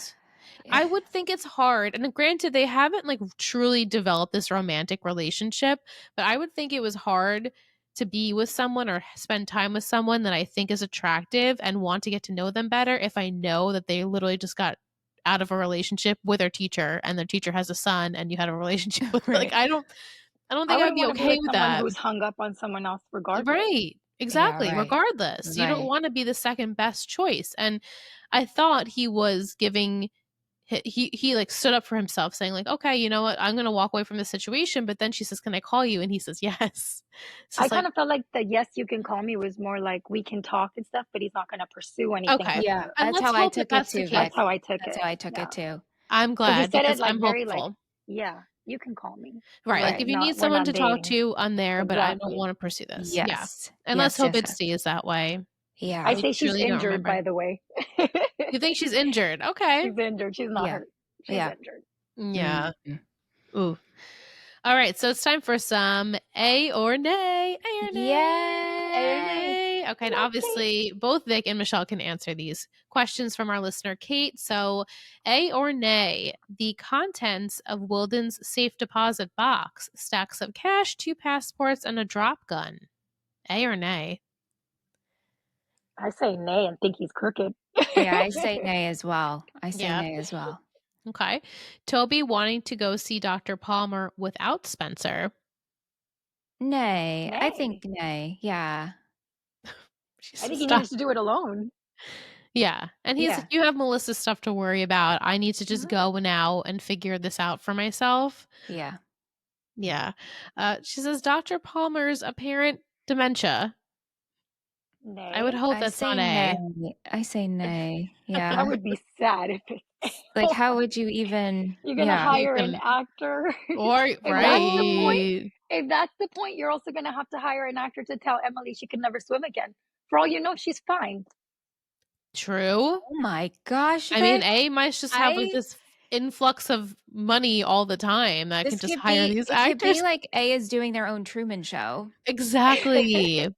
I would think it's hard. And granted, they haven't like truly developed this romantic relationship, but I would think it was hard to be with someone or spend time with someone that I think is attractive and want to get to know them better if I know that they literally just got out of a relationship with their teacher and their teacher has a son and you had a relationship with like I don't think I'd be okay with that. Who's hung up on someone else regardless. Right. Exactly. Regardless. You don't want to be the second best choice. And I thought he was giving he like stood up for himself saying like, okay, you know what, I'm gonna walk away from this situation. But then she says, can I call you? And he says yes. So I kind of felt like the yes you can call me was more like we can talk and stuff, but he's not gonna pursue anything. Okay. Yeah. That's how I took it too. That's how I took it too. I'm glad because I'm very hopeful. Like, you can call me. Right. Like if you need someone to talk to, I'm there, but I don't want to pursue this. Yes. Yeah. And let's hope it stays that way. Yeah. I say she's injured, by the way. You think she's injured? Okay. She's injured. She's not hurt. She's injured. Yeah. Ooh. All right. So it's time for some A or nay. A or nay. Yay. A or nay. Okay. And obviously, both Vic and Michelle can answer these questions from our listener, Kate. So, A or nay, the contents of Wilden's safe deposit box: stacks of cash, 2 passports, and a drop gun. A or nay? I say nay and think he's crooked. Yeah, I say nay as well. Okay. Toby wanting to go see Dr. Palmer without Spencer. Nay. I think nay. Yeah. I think he needs to do it alone. Yeah. And he's like, you have Melissa's stuff to worry about. I need to just go now and figure this out for myself. Yeah. Yeah. She says Dr. Palmer's apparent dementia. Nay. I would hope that's not A. I say nay. Yeah. That would be sad if it's like, how would you even? You're gonna hire an actor, or if that's the point, you're also gonna have to hire an actor to tell Emily she can never swim again. For all you know, she's fine. True. Oh my gosh! I mean, A might just have like this influx of money all the time that can just hire these actors. It could be like A is doing their own Truman Show. Exactly.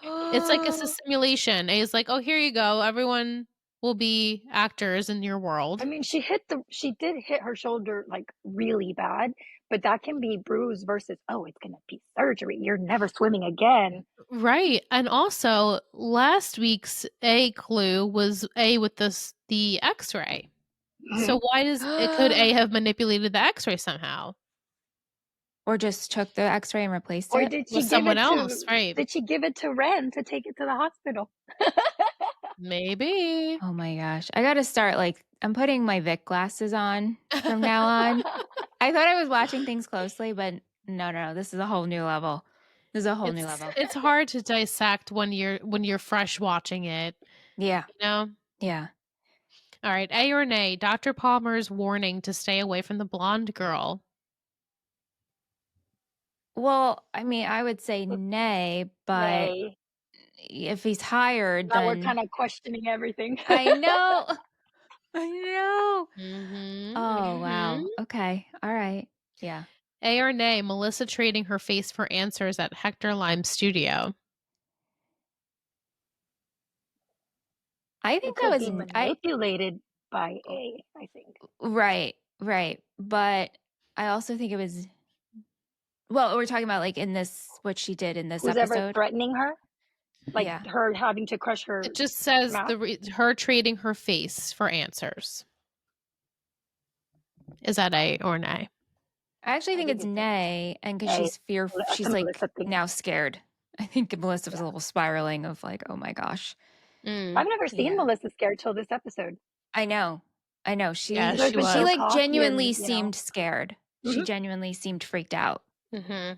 It's like it's a simulation. A is like, oh, here you go. Everyone will be actors in your world. I mean, she did hit her shoulder like really bad, but that can be bruised versus, oh, it's gonna be surgery. You're never swimming again. Right. And also last week's A clue was A with the X-ray. So why could A have manipulated the X-ray somehow? Or just took the X-ray and replaced or it? did she With give someone it else, to right? Did she give it to Ren to take it to the hospital? Maybe. Oh my gosh. I gotta start I'm putting my Vic glasses on from now on. I thought I was watching things closely, but no. This is a whole new level. This is a whole new level. It's hard to dissect when you're fresh watching it. Yeah. You know? Yeah. All right, A or nay, Dr. Palmer's warning to stay away from the blonde girl. Well, I mean, I would say nay, but Nay. if he's hired, Now we're then kind of questioning everything. I know. I know. Mm-hmm. Oh, wow. Okay. All right. Yeah. A or nay, Melissa trading her face for answers at Hector Lime's studio. I think It that could was be manipulated by A, I think. right. But I also think it was, well, we're talking about in this, what she did in this Who's ever episode. threatening her? Like Yeah. her having to crush her It just says mouth? her trading her face for answers. Is that A or nay? I actually think it's nay, and because she's fearful, she's now scared. I think Melissa was a little spiraling of oh my gosh. I've never seen Melissa scared till this episode. I know. She genuinely seemed scared. She genuinely seemed freaked out. Mm-hmm.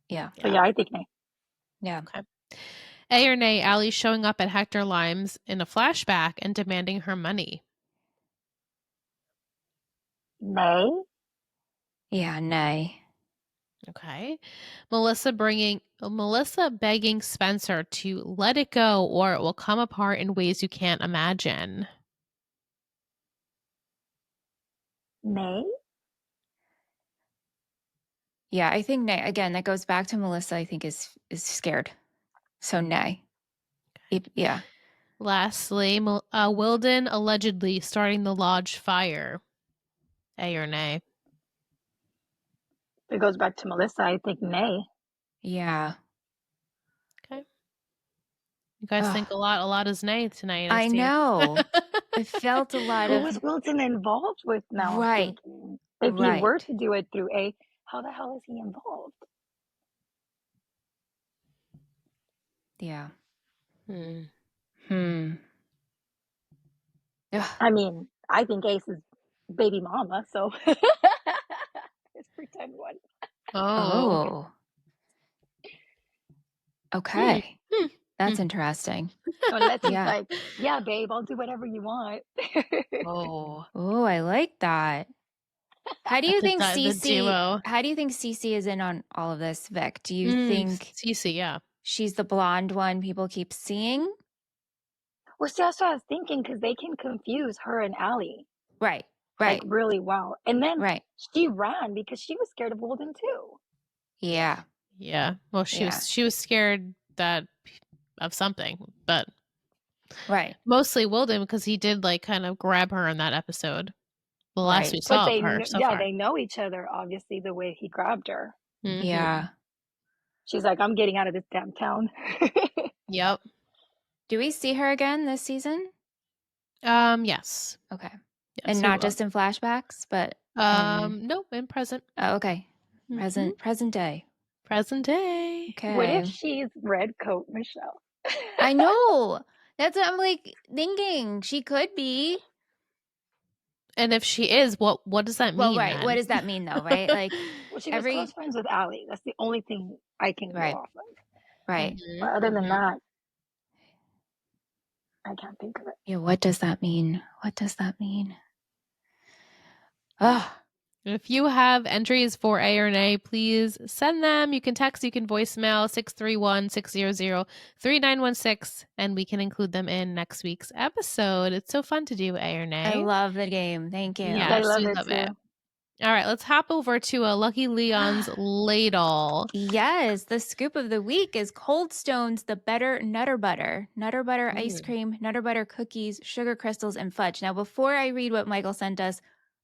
Yeah. So yeah, I think nay. Yeah. Okay. A or nay, Allie showing up at Hector Lime's in a flashback and demanding her money. Nay. Yeah, nay. Okay. Melissa begging Spencer to let it go or it will come apart in ways you can't imagine. Nay. Yeah, I think nay. Again, that goes back to Melissa, I think is scared. So nay. Yeah. Lastly, Wilden allegedly starting the lodge fire. A or nay? It goes back to Melissa. I think nay. Yeah. Okay. You guys think a lot is nay tonight. I know. It felt a lot Who was Wilden involved with now? Right. If he were to do it through A, how the hell is he involved? Yeah. I mean, I think Ace is baby mama, so let's pretend one. Oh. Okay. That's interesting. So let's like, yeah, babe, I'll do whatever you want. Oh, I like that. How do you think Cece? How do you think Cece is in on all of this, Vic? Do you think Cece? Yeah, she's the blonde one people keep seeing. Well, see, that's what I was thinking because they can confuse her and Allie. Right. Like really well. And then she ran because she was scared of Wilden too. Yeah. Yeah. Well, she was scared of something, but mostly Wilden because he did kind of grab her in that episode. The last we saw of her so far. They know each other, obviously, the way he grabbed her. Mm-hmm. Yeah. She's like, I'm getting out of this damn town. Yep. Do we see her again this season? Yes. Okay. Yes, and not just in flashbacks, but nope, in present. Oh, okay. Present day. Present day. Okay. What if she's Red Coat Michelle? I know. That's what I'm thinking. She could be. And if she is, what does that mean? Well, right. Then? What does that mean, though? Right? Well, she was close friends with Allie. That's the only thing I can go off of. Right. But other than that, I can't think of it. Yeah. What does that mean? Oh. If you have entries for A or Nay, please send them. You can text, you can voicemail 631-600-3916, and we can include them in next week's episode. It's so fun to do A or Nay. I love the game. Thank you. I Yes, love we it love too. it. All right, let's hop over to a Lucky Leon's ladle. Yes, the scoop of the week is Cold Stone's The Better Nutter Butter. Nutter butter ice cream, nutter butter cookies, sugar crystals, and fudge. Now, before I read what Michael sent us,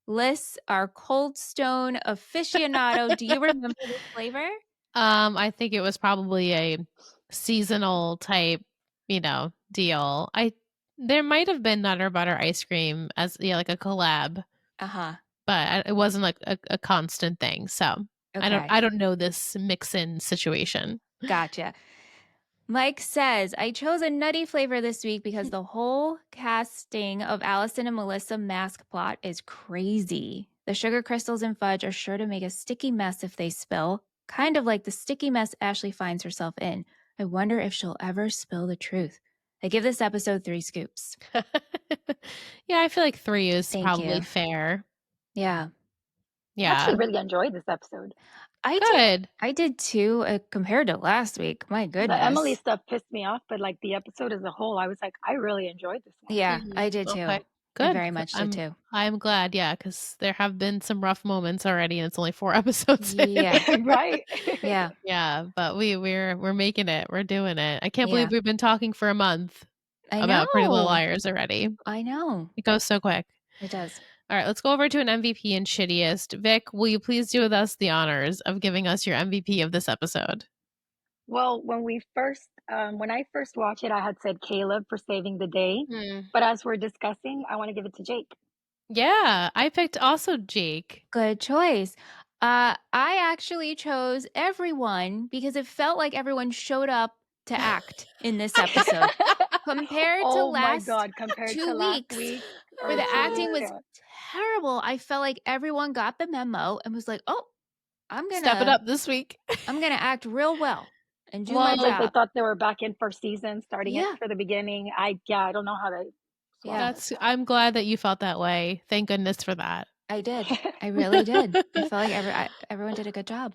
Liss, our Cold Stone aficionado, do you remember this flavor? I think it was probably a seasonal type, deal. There might have been Nutter Butter ice cream as like a collab. But it wasn't like a constant thing. So Okay. I don't know this mix-in situation. Gotcha. Mike says, I chose a nutty flavor this week because the whole casting of Allison and Melissa mask plot is crazy. The sugar crystals and fudge are sure to make a sticky mess if they spill, kind of like the sticky mess Ashley finds herself in. I wonder if she'll ever spill the truth. I give this episode 3 scoops. Yeah, I feel like 3 is Thank probably you. fair. Yeah. I actually really enjoyed this episode. I did too, compared to last week. My goodness. The Emily stuff pissed me off, but like the episode as a whole, I was like, I really enjoyed this one. Yeah, I did too. Okay. Good. I very much did too. I'm glad, because there have been some rough moments already, and it's only 4 episodes in. Yeah. Right. Yeah. Yeah, but we're making it. We're doing it. I can't believe we've been talking for a month about Pretty Little Liars already. I know. It goes so quick. It does. All right, let's go over to an MVP and shittiest. Vic, will you please do with us the honors of giving us your MVP of this episode? Well, when I first watched it, I had said Caleb for saving the day. But as we're discussing, I want to give it to Jake. Yeah, I picked also Jake. Good choice. I actually chose everyone because it felt like everyone showed up to act in this episode. Compared to last 2 weeks, where the acting was terrible, I felt like everyone got the memo and was like, oh, I'm going to step it up this week. I'm going to act real well and do my job. Like they thought they were back in first season, starting it for the beginning. I don't know how to. Yeah, I'm glad that you felt that way. Thank goodness for that. I did. I really did. I felt like everyone did a good job.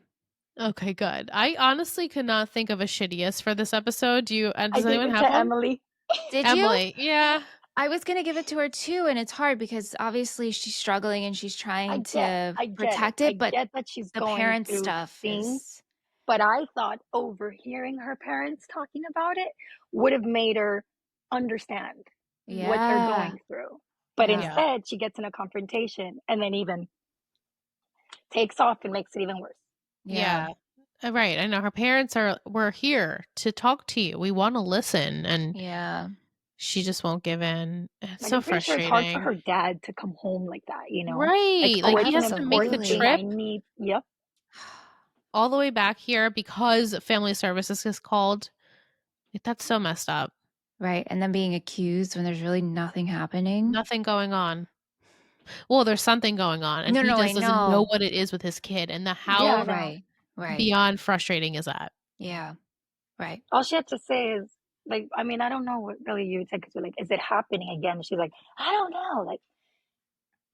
Okay, good. I honestly could not think of a shittiest for this episode. Does anyone have one? Emily. Did Emily? Yeah. I was going to give it to her too, and it's hard because obviously she's struggling and she's trying to protect it, but I get that she's the going parent through stuff things. But I thought overhearing her parents talking about it would have made her understand what they're going through. But instead, she gets in a confrontation and then even takes off and makes it even worse. Yeah. Right. I know her parents we're here to talk to you. We want to listen, and she just won't give in. It's so frustrating. Sure it's hard for her dad to come home like that, Right. Like he has to make the trip. All the way back here because family services is called. That's so messed up. Right. And then being accused when there's really nothing happening. Nothing going on. Well, there's something going on. And he just doesn't know what it is with his kid. And how beyond frustrating is that? Yeah. Right. All she had to say is, like, I mean, I don't know what really you would say, because you're like, is it happening again? And she's like, I don't know. Like,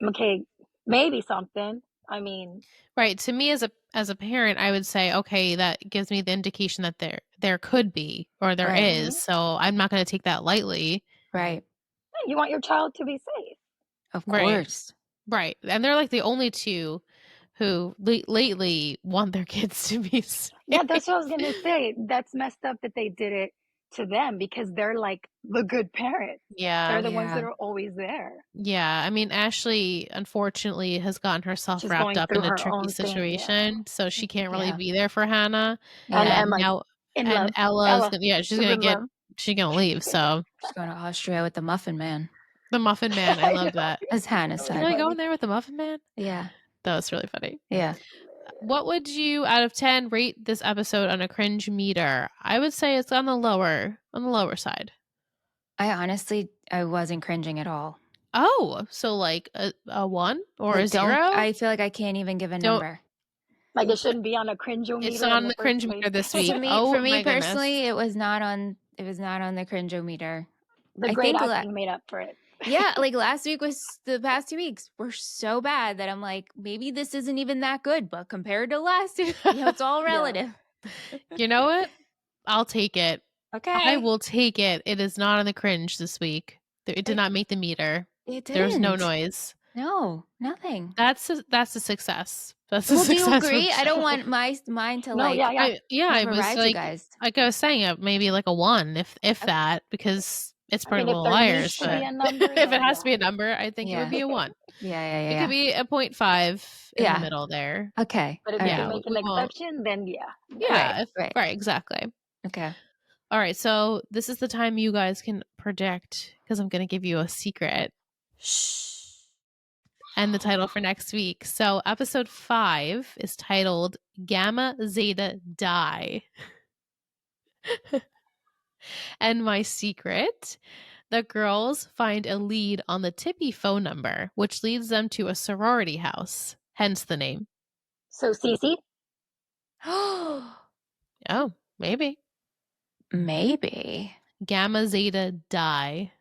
okay, maybe something. I mean, right. To me as a parent, I would say, okay, that gives me the indication that there could be, or there is. So I'm not going to take that lightly. Right. You want your child to be safe. Of course. Right. And they're like the only two who lately want their kids to be safe. Yeah, that's what I was going to say. That's messed up that they did it to them, because they're like the good parents. Yeah. They're the ones that are always there. Yeah. I mean, Ashley, unfortunately, has gotten herself wrapped up in a tricky situation. So she can't really be there for Hannah. And now, Ella's she's going to leave. So she's going to Austria with the Muffin Man. The Muffin Man. I love that. As Hanna said. You're really going there with the Muffin Man? Yeah. That was really funny. Yeah. What would you, out of 10, rate this episode on a cringe meter? I would say it's on the lower side. I wasn't cringing at all. Oh, so like a 1 or a 0? I feel like I can't even give a number. Like it shouldn't be on a cringe-o-meter. It's on the cringe meter this week. For me personally, it was not on the cringe-o-meter. The great acting made up for it. Yeah, like the past 2 weeks were so bad that I'm like, maybe this isn't even that good, but compared to last week, it's all relative. You know what? I'll take it. Okay. I will take it. It is not on the cringe this week. It did not make the meter. It didn't. There's no noise. No, nothing. That's a success. That's Well, a do you success. agree? I don't want mine to No, yeah. I was override you like, guys. like I was saying, maybe like a 1, if that, because it's I Pretty mean, if Little there Liars. needs to But be a number, if it then has to be a number, I think it Yeah. would be a 1. Yeah. It could be a 0.5 in Yeah. the middle there. Okay. But if all you right. can make an we won't. exception, then yeah. Yeah. Right. Right. Exactly. Okay. All right. So this is the time you guys can predict, because I'm going to give you a secret. Shh. And the title for next week. So episode 5 is titled Gamma Zeta Die. And my secret: the girls find a lead on the Tippy phone number, which leads them to a sorority house, hence the name. So Cece? Oh, maybe. Maybe. Gamma Zeta Die.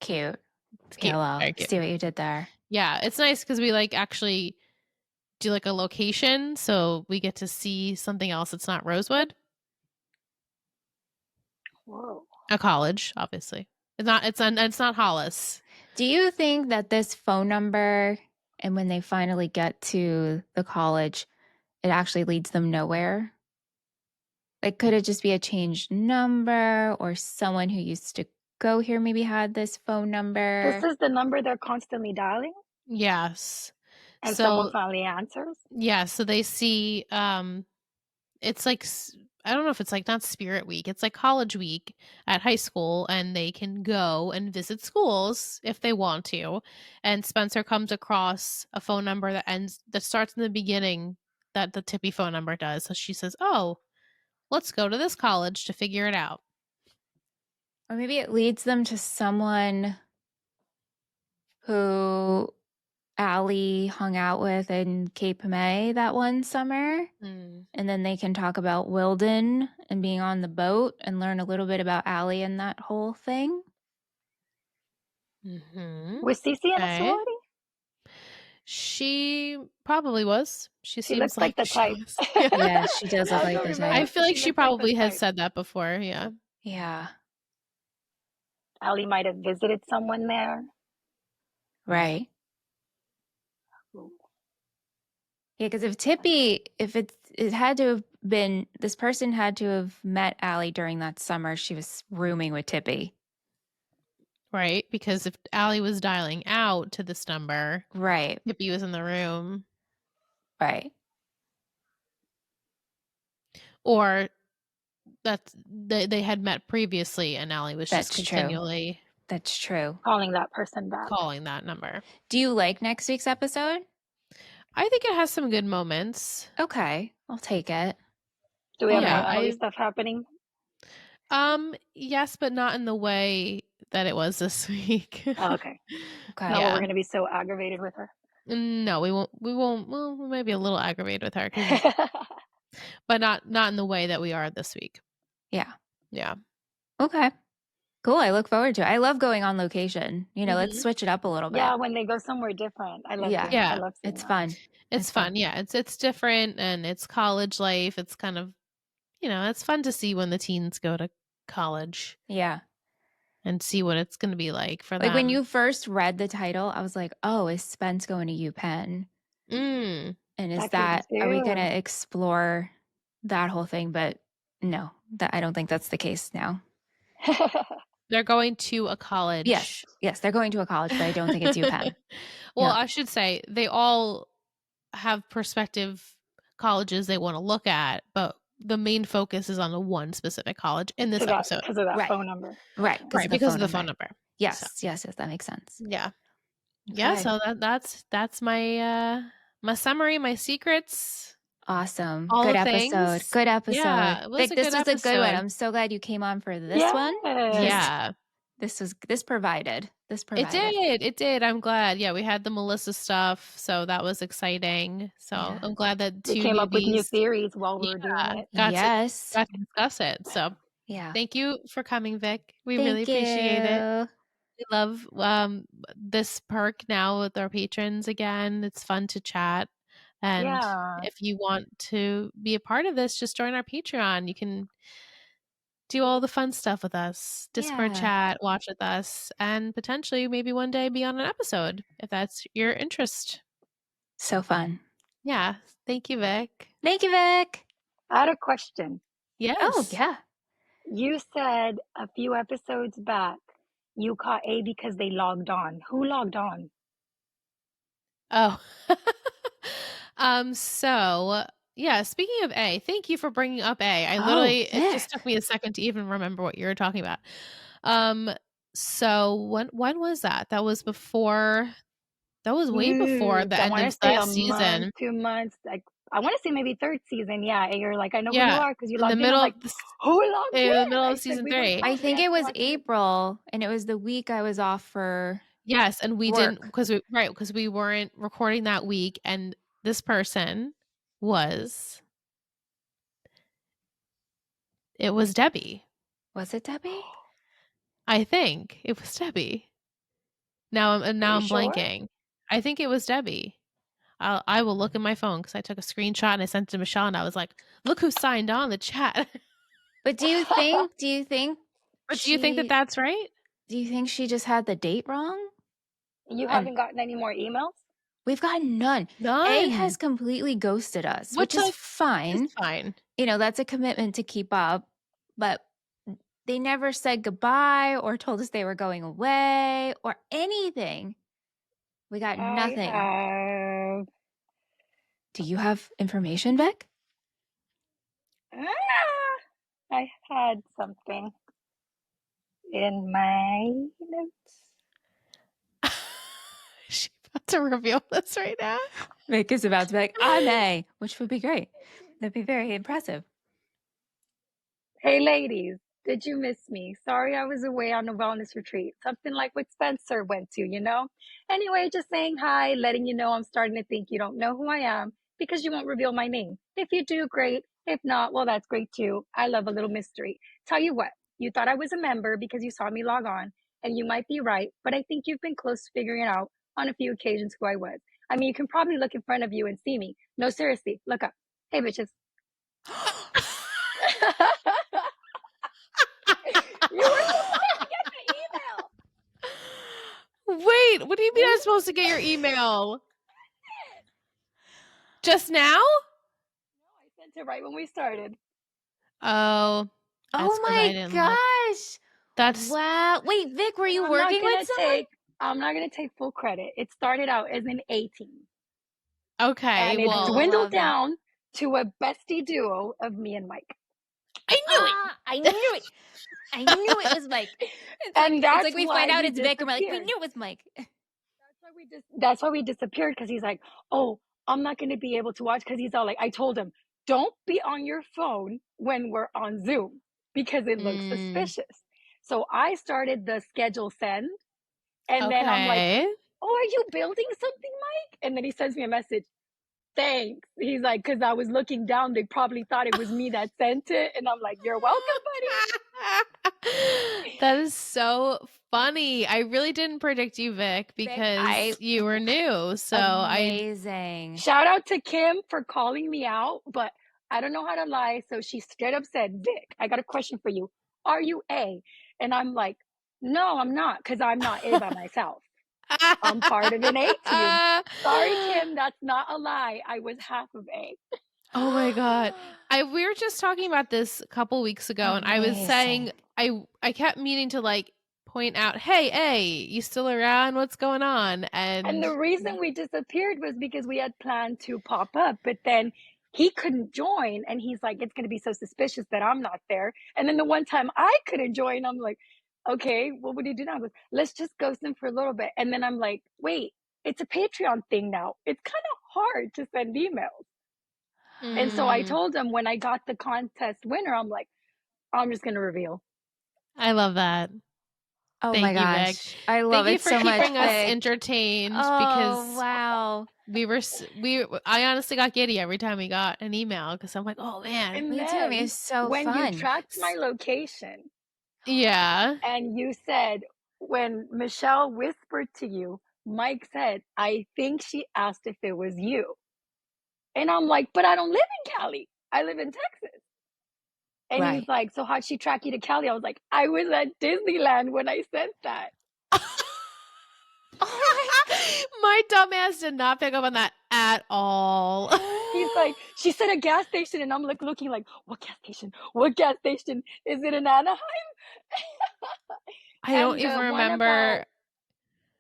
Cute. It's cute. Hello. Very cute. See what you did there. Yeah, it's nice because we actually do a location, so we get to see something else that's not Rosewood. Whoa. A college, obviously. It's not Hollis. Do you think that this phone number, and when they finally get to the college, it actually leads them nowhere? Could it just be a changed number, or someone who used to go here maybe had this phone number? This is the number they're constantly dialing? Yes. And someone finally answers? Yeah, so they see it's I don't know if it's not Spirit Week. It's College Week at high school, and they can go and visit schools if they want to. And Spencer comes across a phone number that starts in the beginning that the Tippy phone number does. So she says, "Oh, let's go to this college to figure it out." Or maybe it leads them to someone who Allie hung out with in Cape May that one summer. And then they can talk about Wilden and being on the boat and learn a little bit about Allie and that whole thing. Mm-hmm. Was Cece in a sorority? She probably was. She seems looks like the type. Yeah, she does look like the type. I feel like she probably has said that before. Yeah. Yeah. Allie might have visited someone there. Right. Yeah, because it had to have been, this person had to have met Allie during that summer she was rooming with Tippy. Right, because if Allie was dialing out to this number, right, Tippy was in the room. Right. Or that they had met previously and Allie was just continually... That's true. Calling that person back. Calling that number. Do you like next week's episode? I think it has some good moments. Okay, I'll take it. Do we have more Allie stuff happening? Yes, but not in the way that it was this week. Oh, okay. Okay. No, we're going to be so aggravated with her. No, we won't. Well, we may be a little aggravated with her, but not in the way that we are this week. Yeah. Yeah. Okay. Cool. I look forward to it. I love going on location. Let's switch it up a little bit. Yeah, when they go somewhere different. I love it. Yeah. I love it's fun. It's fun. Yeah. It's different, and it's college life. It's kind of, it's fun to see when the teens go to college. Yeah. And see what it's going to be like for them. Like when you first read the title, I was like, oh, is Spence going to UPenn? And are we going to explore that whole thing? But no, I don't think that's the case now. They're going to a college. Yes, they're going to a college, but I don't think it's UPenn. Well, I should say they all have prospective colleges they want to look at, but the main focus is on the one specific college in this episode. Because of that phone number. Right. Because of the phone number. Yes, that makes sense. Yeah. Okay. Yeah, so that's my my summary, my secrets. Awesome. All good episode. Things. Good episode. Yeah, this was a good one. I'm so glad you came on for this one. Yeah. This provided. It did. I'm glad. Yeah, we had the Melissa stuff, so that was exciting. So I'm glad that we came up with new theories while we were doing it. Got to discuss it. So yeah. Thank you for coming, Vic. We really appreciate it. love this perk now with our patrons again. It's fun to chat. And if you want to be a part of this, just join our Patreon. You can do all the fun stuff with us, Discord chat, watch with us, and potentially maybe one day be on an episode if that's your interest. So fun. Yeah. Thank you, Vic. Thank you, Vic. I had a question. Yes. Oh, yeah. You said a few episodes back you caught A because they logged on. Who logged on? Oh. So yeah, speaking of A, thank you for bringing up A. It just took me a second to even remember what you were talking about. So when was that? That was way before the end of the season. 2 months. Like, I want to say maybe third season. Yeah, and you're like, I know who you are because you in the logged in. middle I'm like, who logged in? In the middle of season 3. I think it was April, and it was the week I was off for Yes, and we work. didn't because we weren't recording that week, and this person was Debbie. Was it Debbie? I think it was Debbie. Now I'm blanking. I think it was Debbie. I will look at my phone because I took a screenshot and I sent it to Michelle, and I was like, "Look who signed on the chat." But do you think? Do you think that that's right? Do you think she just had the date wrong? You haven't gotten any more emails? We've gotten none. A has completely ghosted us, which is fine. It's fine. You know, that's a commitment to keep up, but they never said goodbye or told us they were going away or anything. We got nothing. Do you have information, Vic? I had something in my notes. She's about to reveal this right now. Vic is about to be like, I'm A, which would be great. That'd be very impressive. Hey, ladies, did you miss me? Sorry I was away on a wellness retreat. Something like what Spencer went to, you know? Anyway, just saying hi, letting you know I'm starting to think you don't know who I am because you won't reveal my name. If you do, great. If not, well, that's great too. I love a little mystery. Tell you what, you thought I was a member because you saw me log on, and you might be right, but I think you've been close to figuring it out on a few occasions who I was. I mean, you can probably look in front of you and see me. No, seriously, look up. Hey, bitches. You were supposed to get the email. Wait, what do you mean I'm supposed to get your email? Just now? No, I sent it right when we started. Oh my gosh. That's wow. Wait, Vic, were you working with someone? I'm not going to take full credit. It started out as an A team. Okay. And it dwindled down to a bestie duo of me and Mike. I knew it. I knew it. I knew it was Mike. It's like we find out it's Vic and we're like, we knew it was Mike. That's why we disappeared, because he's like, oh, I'm not going to be able to watch, because he's all like, I told him, don't be on your phone when we're on Zoom because it looks suspicious. So I started the schedule send, and then I'm like, oh, are you building something, Mike? And then he sends me a message. Thanks. He's like, because I was looking down, they probably thought it was me that sent it. And I'm like, you're welcome, buddy. That is so funny. I really didn't predict you, Vic, because you were new. So amazing. Shout out to Kim for calling me out, but I don't know how to lie. So she straight up said, Vic, I got a question for you. Are you A? And I'm like, no, I'm not, because I'm not A by myself. I'm part of an A team. Sorry, Kim, that's not a lie. I was half of A. Oh my God. We were just talking about this a couple weeks ago, and I was saying I kept meaning to like point out, hey, A, you still around? What's going on? And the reason we disappeared was because we had planned to pop up, but then he couldn't join, and he's like, it's going to be so suspicious that I'm not there. And then the one time I couldn't join, I'm like, okay, what would you do now? Goes, let's just ghost him for a little bit. And then I'm like, wait, it's a Patreon thing now. It's kind of hard to send emails. And so I told him when I got the contest winner, I'm like, I'm just going to reveal. I love that. Oh my gosh. I love it so much. Thank you for keeping us entertained, because wow. I honestly got giddy every time we got an email, because I'm like, oh man. And me too. I mean, it's so when fun. You tracked my location. Yeah. And you said, when Michelle whispered to you, Mike said, I think she asked if it was you. And I'm like, but I don't live in Cali. I live in Texas. And he's like, so how'd she track you to Cali? I was like, I was at Disneyland when I said that. My dumbass did not pick up on that at all. He's like, she said a gas station. And I'm like looking like, what gas station? What gas station? Is it in Anaheim? I don't even remember.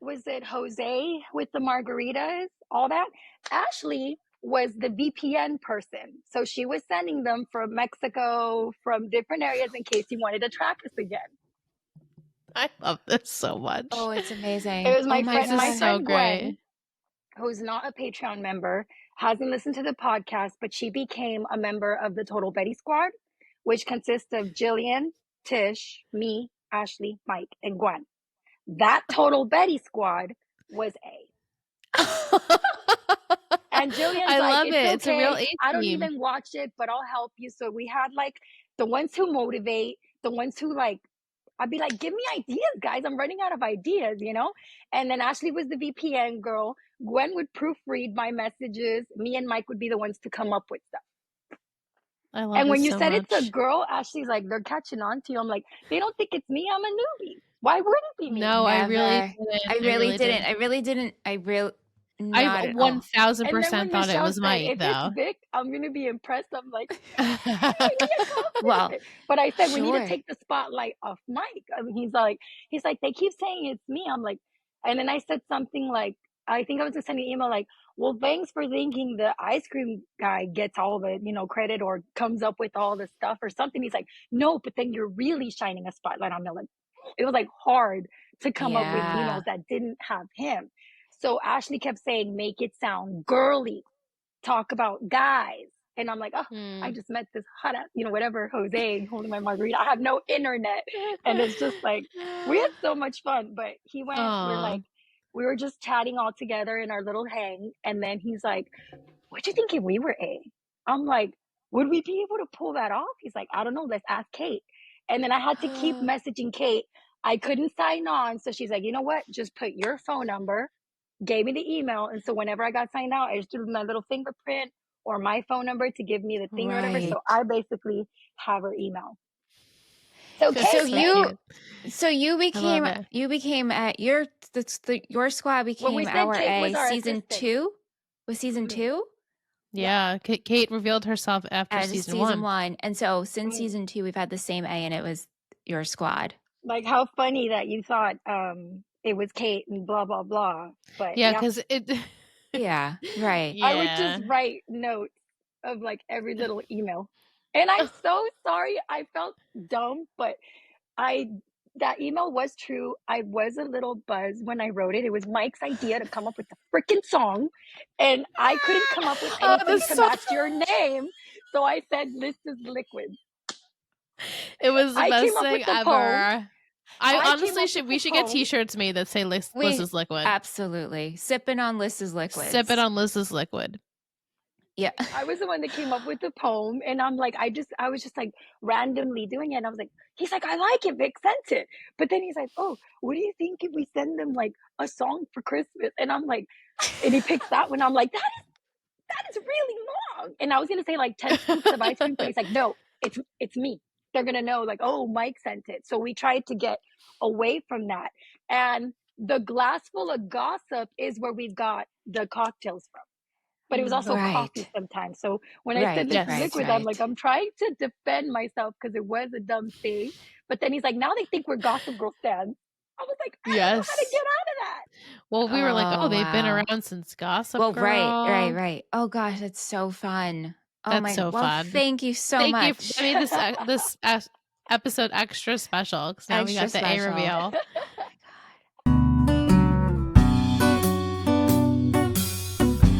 Was it Jose with the margaritas? All that? Ashley was the VPN person. So she was sending them from Mexico, from different areas in case he wanted to track us again. I love this so much. Oh, it's amazing. It was my friend, my friend great. Gwen, who's not a Patreon member, hasn't listened to the podcast, but she became a member of the Total Betty Squad, which consists of Jillian, Tish, me, Ashley, Mike, and Gwen. That Total Betty Squad was A. And Jillian's I love it. Okay. It's a real A team. I don't even watch it, but I'll help you. So we had like the ones who motivate, the ones who like, I'd be like, give me ideas, guys. I'm running out of ideas, you know? And then Ashley was the VPN girl. Gwen would proofread my messages. Me and Mike would be the ones to come up with stuff. I love and when you so said much. It's a girl, Ashley's like, they're catching on to you. I'm like, they don't think it's me. I'm a newbie. Why would it be me? No, Never. I really didn't. I really didn't. I 1000% thought it was Mike, if though. it's Vic, I'm gonna be impressed. I'm like, well, but I said we need to take the spotlight off Mike. I mean, he's like, they keep saying it's me. I'm like, and then I said something like, I think I was just sending an email like, well, thanks for thinking the ice cream guy gets all the, credit or comes up with all the stuff or something. He's like, no, but then you're really shining a spotlight on me. Like, it was like hard to come up with emails that didn't have him. So Ashley kept saying, make it sound girly, talk about guys. And I'm like, I just met this hot ass, whatever, Jose holding my margarita. I have no internet. And it's just like, we had so much fun. But he went, we were just chatting all together in our little hang. And then he's like, what do you think if we were A? I'm like, would we be able to pull that off? He's like, I don't know. Let's ask Kate. And then I had to keep messaging Kate. I couldn't sign on. So she's like, you know what? Just put your phone number. Gave me the email. And so whenever I got signed out, I just threw my little fingerprint or my phone number to give me the thing or whatever. So I basically have her email. So you became at your squad became our A season 2? Was season 2? Yeah. Kate revealed herself after season 1. And so since season 2, we've had the same A and it was your squad. Like how funny that you thought it was Kate and blah, blah, blah. But because it. Yeah, right. I would just write notes of like every little email. And I'm so sorry. I felt dumb, but that email was true. I was a little buzzed when I wrote it. It was Mike's idea to come up with the freaking song. And I couldn't come up with anything to match your name. So I said, Liss is Liquid. It was the best thing ever. I honestly we should get t-shirts made that say Liss is Liquid. Absolutely. Sipping on Liss's Liquid. Sipping on Liss's Liquid. Yeah. I was the one that came up with the poem. And I'm like, I was just like randomly doing it. And I was like, he's like, I like it. Vic sent it. But then he's like, oh, what do you think if we send them like a song for Christmas? And I'm like, and he picks that one. I'm like, that is really long. And I was going to say like 10 scoops of ice cream. But he's like, no, it's me. They're going to know like, oh, Mike sent it. So we tried to get away from that. And the glass full of gossip is where we've got the cocktails from. But it was also coffee sometimes. So when I said Liss Liquid, I'm like, I'm trying to defend myself because it was a dumb thing. But then he's like, now they think we're Gossip Girl fans. I was like, I don't know how to get out of that. Well, we were like, they've been around since Gossip Girl. Right. Oh gosh, that's so fun. Oh that's so fun. Thank you so much. I made this episode extra special because now we got the A reveal.